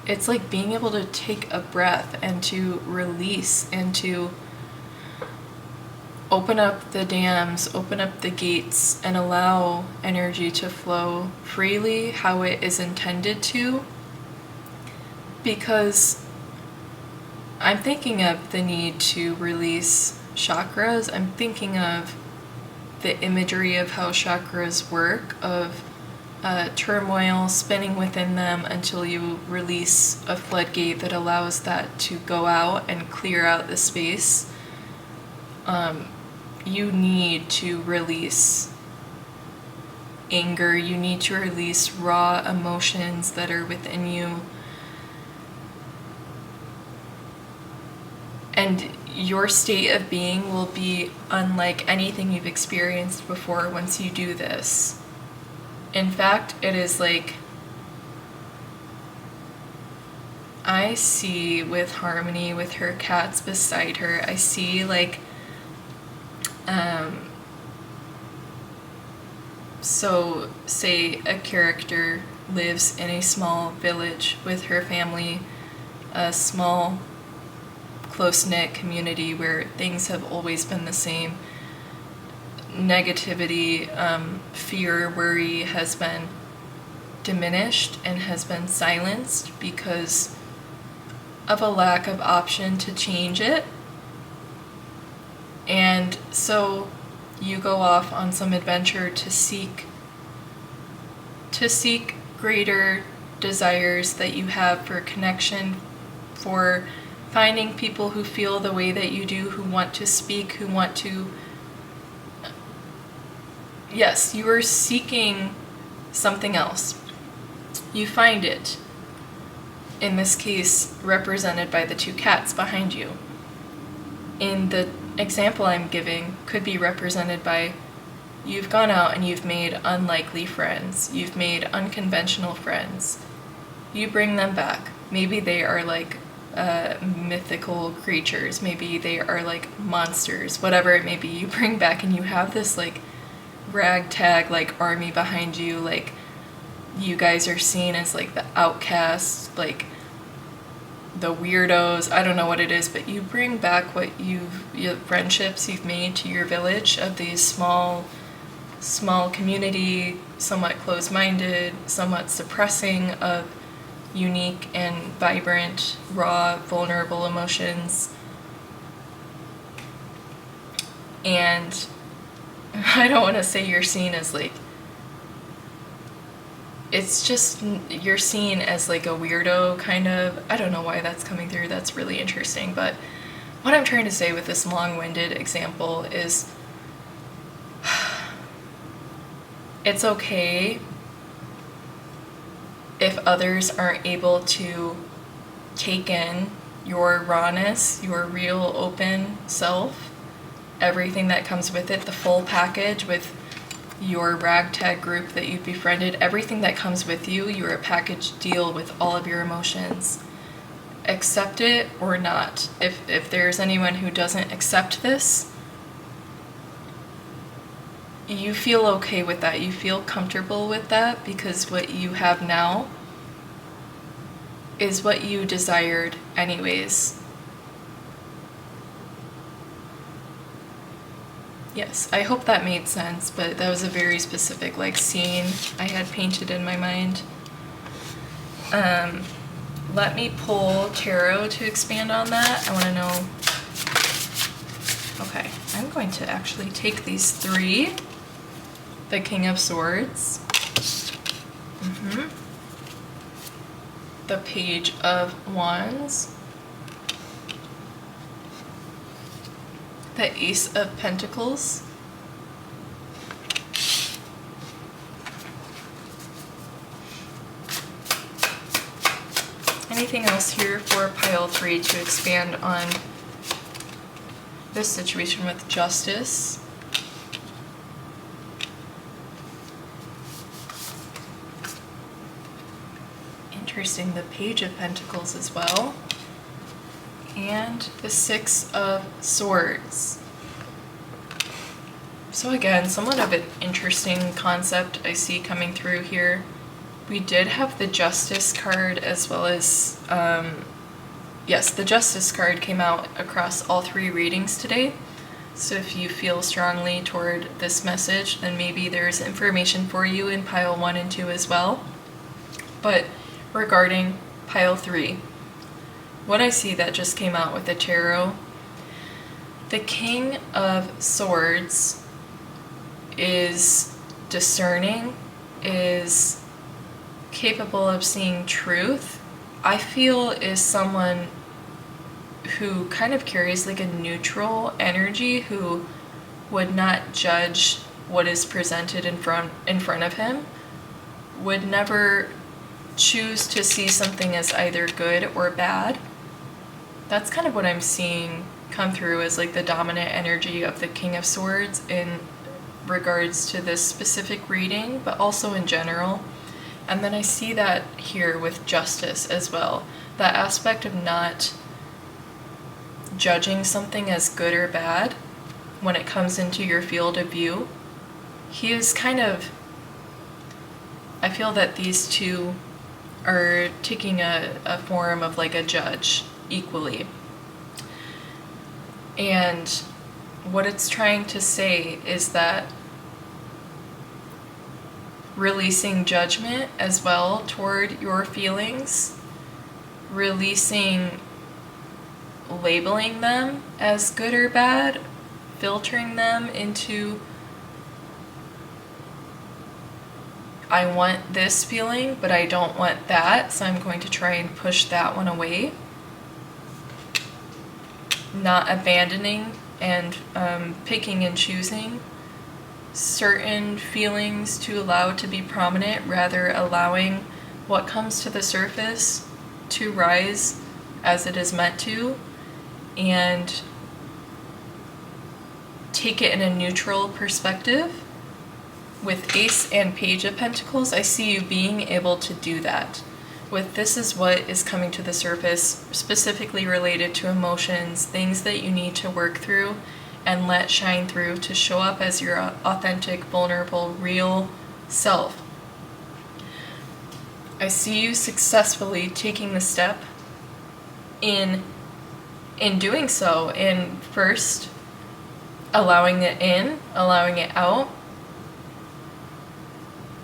It's like being able to take a breath and to release and to open up the dams, open up the gates, and allow energy to flow freely how it is intended to. Because I'm thinking of the need to release chakras. I'm thinking of the imagery of how chakras work, of turmoil spinning within them until you release a floodgate that allows that to go out and clear out the space. You need to release anger, you need to release raw emotions that are within you. And your state of being will be unlike anything you've experienced before once you do this. In fact, it is like I see with Harmony, with her cats beside her, I see like so say a character lives in a small village with her family, a small close-knit community where things have always been the same. Negativity, fear, worry has been diminished and has been silenced because of a lack of option to change it. And so you go off on some adventure to seek greater desires that you have for connection, for finding people who feel the way that you do, who want to speak, who want to... Yes, you are seeking something else. You find it. In this case, represented by the two cats behind you. In the example I'm giving, could be represented by you've gone out and you've made unlikely friends. You've made unconventional friends. You bring them back. Maybe they are like mythical creatures. Maybe they are like monsters. Whatever it may be, you bring back and you have this like ragtag like army behind you. Like you guys are seen as like the outcasts, like the weirdos. I don't know what it is, but you bring back what your friendships you've made to your village of these small community, somewhat closed-minded, somewhat suppressing of unique and vibrant, raw, vulnerable emotions. And I don't want to say you're seen as like, it's just, you're seen as like a weirdo kind of. I don't know why that's coming through. That's really interesting. But what I'm trying to say with this long-winded example is it's okay if others aren't able to take in your rawness, your real open self, everything that comes with it, the full package with your ragtag group that you've befriended, everything that comes with you, you're a package deal with all of your emotions. Accept it or not. If there's anyone who doesn't accept this, you feel okay with that. You feel comfortable with that because what you have now is what you desired anyways. Yes, I hope that made sense, but that was a very specific like scene I had painted in my mind. Let me pull tarot to expand on that. I want to know. Okay, I'm going to actually take these three. The King of Swords. The Page of Wands. The Ace of Pentacles. Anything else here for pile 3 to expand on this situation with Justice? Interesting, the Page of Pentacles as well. And the Six of Swords. So again, somewhat of an interesting concept I see coming through here. We did have the Justice card as well as, yes, the Justice card came out across all 3 readings today. So if you feel strongly toward this message, then maybe there's information for you in pile 1 and 2 as well. But regarding pile 3, what I see that just came out with the tarot, the King of Swords is discerning, is capable of seeing truth. I feel is someone who kind of carries like a neutral energy, who would not judge what is presented in front of him, would never choose to see something as either good or bad. That's kind of what I'm seeing come through as like the dominant energy of the King of Swords in regards to this specific reading, but also in general. And then I see that here with Justice as well. That aspect of not judging something as good or bad when it comes into your field of view. He is kind of, I feel that these two are taking a form of like a judge equally. And what it's trying to say is that releasing judgment as well toward your feelings, releasing labeling them as good or bad, filtering them into I want this feeling, but I don't want that, so I'm going to try and push that one away. Not abandoning and picking and choosing certain feelings to allow to be prominent, rather allowing what comes to the surface to rise as it is meant to, and take it in a neutral perspective. With Ace and Page of Pentacles, I see you being able to do that. With this is what is coming to the surface, specifically related to emotions, things that you need to work through and let shine through to show up as your authentic, vulnerable, real self. I see you successfully taking the step in doing so, in first allowing it in, allowing it out,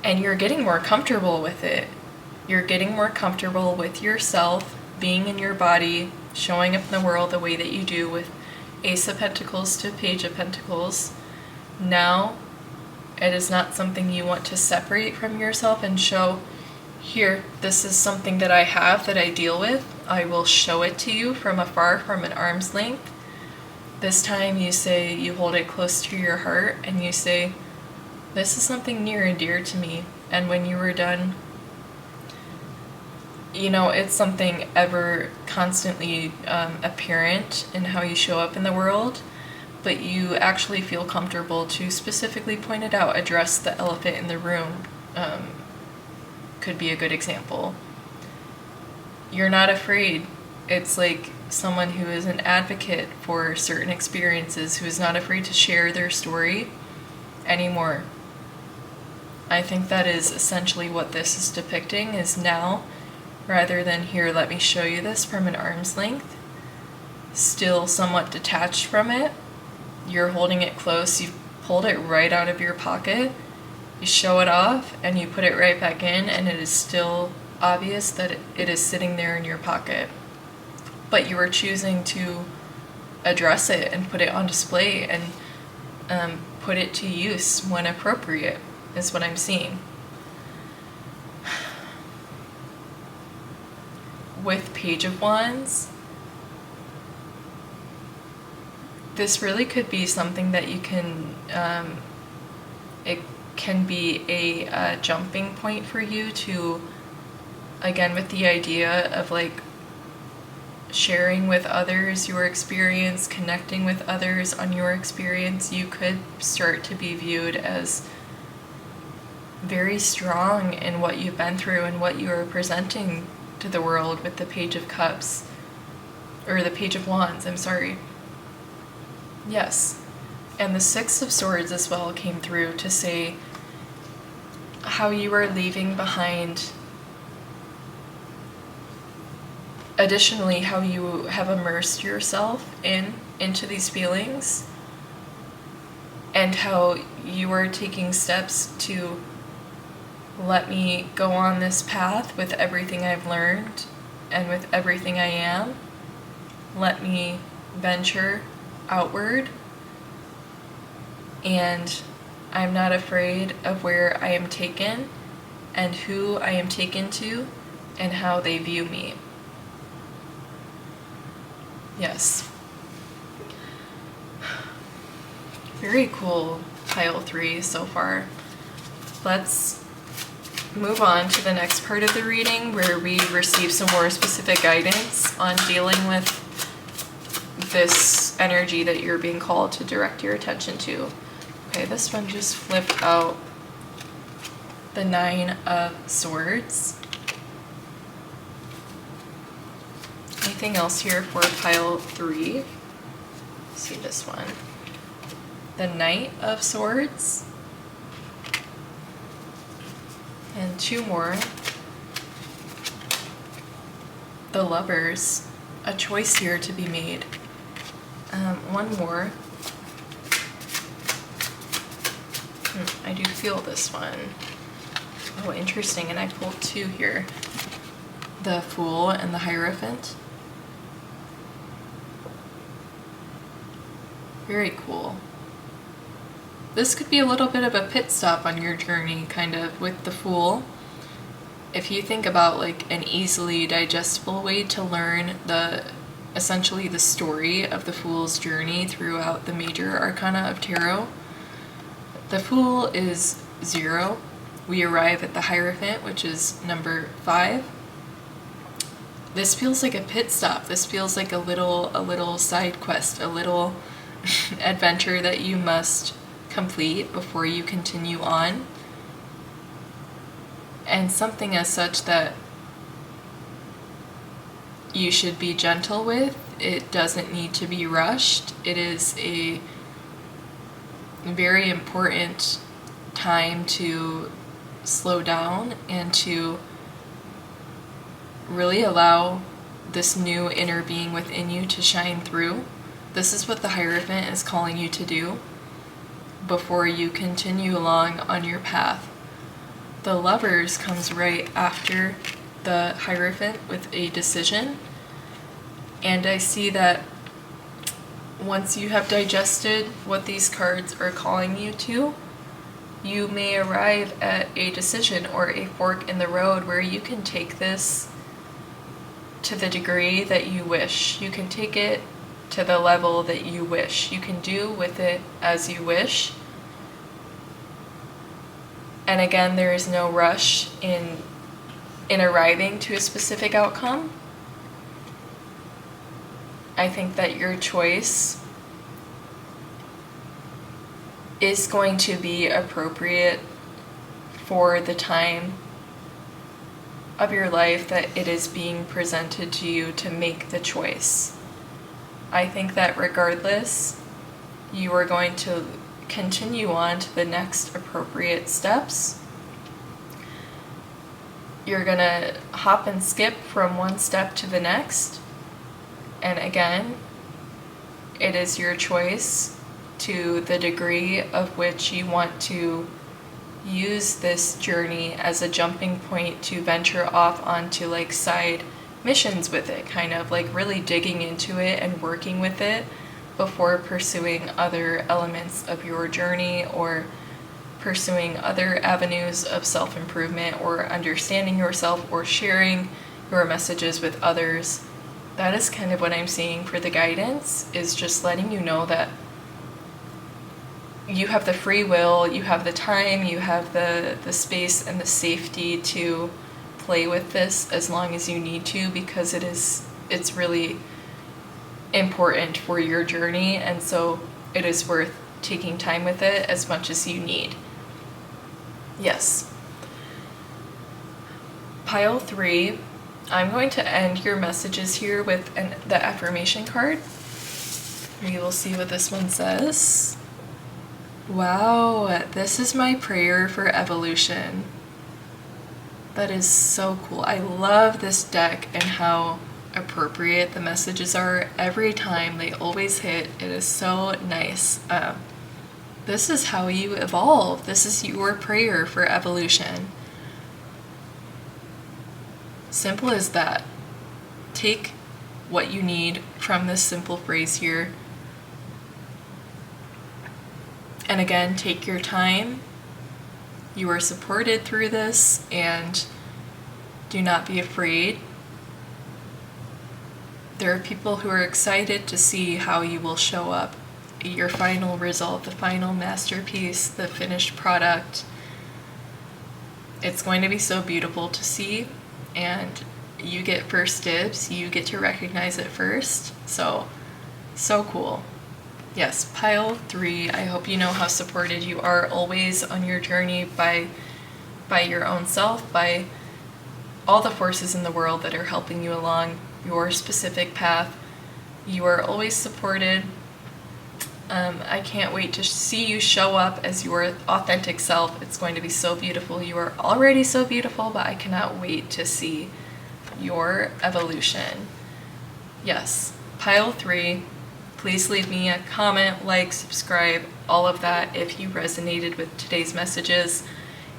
and you're getting more comfortable with it. You're getting more comfortable with yourself, being in your body, showing up in the world the way that you do with Ace of Pentacles to Page of Pentacles. Now, it is not something you want to separate from yourself and show, here, this is something that I have that I deal with. I will show it to you from afar, from an arm's length. This time you say, you hold it close to your heart and you say, this is something near and dear to me. And when you were done, you know, it's something ever constantly apparent in how you show up in the world, but you actually feel comfortable to specifically point it out, address the elephant in the room. Could be a good example. You're not afraid. It's like someone who is an advocate for certain experiences, who is not afraid to share their story anymore. I think that is essentially what this is depicting, is now, rather than here, let me show you this from an arm's length, still somewhat detached from it, you're holding it close, you've pulled it right out of your pocket, you show it off, and you put it right back in, and it is still obvious that it is sitting there in your pocket. But you are choosing to address it and put it on display and put it to use when appropriate, is what I'm seeing. With Page of Wands, this really could be something that you can, it can be a jumping point for you to, again, with the idea of like sharing with others your experience, connecting with others on your experience. You could start to be viewed as very strong in what you've been through and what you are presenting to the world with the Page of Cups, or the Page of Wands, I'm sorry. Yes. And the Six of Swords as well came through to say how you are leaving behind, additionally, how you have immersed yourself into these feelings, and how you are taking steps to let me go on this path with everything I've learned and with everything I am. Let me venture outward, and I'm not afraid of where I am taken and who I am taken to and how they view me. Yes. Very cool, pile 3 so far. Let's move on to the next part of the reading, where we receive some more specific guidance on dealing with this energy that you're being called to direct your attention to. Okay, this one just flipped out the 9 of Swords. Anything else here for pile 3? Let's see this one. The Knight of Swords. And 2 more. The Lovers. A choice here to be made. 1 more. I do feel this one. Oh, interesting. And I pulled 2 here. The Fool and the Hierophant. Very cool. This could be a little bit of a pit stop on your journey, kind of, with the Fool. If you think about like an easily digestible way to learn essentially the story of the Fool's journey throughout the major arcana of tarot, the Fool is 0. We arrive at the Hierophant, which is number 5. This feels like a pit stop. This feels like a little side quest, a little adventure that you must complete before you continue on. And something as such that you should be gentle with. It doesn't need to be rushed. It is a very important time to slow down and to really allow this new inner being within you to shine through. This is what the Hierophant is calling you to do before you continue along on your path. The Lovers comes right after the Hierophant with a decision. And I see that once you have digested what these cards are calling you to, you may arrive at a decision or a fork in the road where you can take this to the degree that you wish. You can take it to the level that you wish. You can do with it as you wish. And again, there is no rush in arriving to a specific outcome. I think that your choice is going to be appropriate for the time of your life that it is being presented to you to make the choice. I think that regardless, you are going to continue on to the next appropriate steps. You're going to hop and skip from one step to the next. And again, it is your choice to the degree of which you want to use this journey as a jumping point to venture off onto like side missions with it, kind of like really digging into it and working with it before pursuing other elements of your journey or pursuing other avenues of self-improvement or understanding yourself or sharing your messages with others. That is kind of what I'm seeing for the guidance, is just letting you know that you have the free will, you have the time, you have the space and the safety to play with this as long as you need to, because it's really important for your journey, and so it is worth taking time with it as much as you need. Yes. Pile 3, I'm going to end your messages here with the affirmation card. We will see what this one says. Wow, this is my prayer for evolution. That is so cool. I love this deck and how appropriate the messages are every time. They always hit. It is so nice. This is how you evolve. This is your prayer for evolution. Simple as that. Take what you need from this simple phrase here. And again, take your time. You are supported through this, and do not be afraid. There are people who are excited to see how you will show up, your final result, the final masterpiece, the finished product. It's going to be so beautiful to see, and you get first dibs. You get to recognize it first. So cool. Yes, pile 3, I hope you know how supported you are always on your journey by your own self, by all the forces in the world that are helping you along your specific path. You are always supported. I can't wait to see you show up as your authentic self. It's going to be so beautiful. You are already so beautiful, but I cannot wait to see your evolution. Yes, pile 3. Please leave me a comment, like, subscribe, all of that if you resonated with today's messages.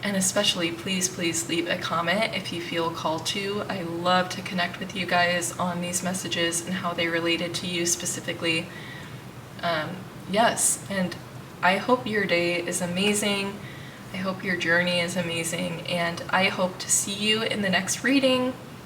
And especially, please leave a comment if you feel called to. I love to connect with you guys on these messages and how they related to you specifically. Yes, and I hope your day is amazing. I hope your journey is amazing. And I hope to see you in the next reading.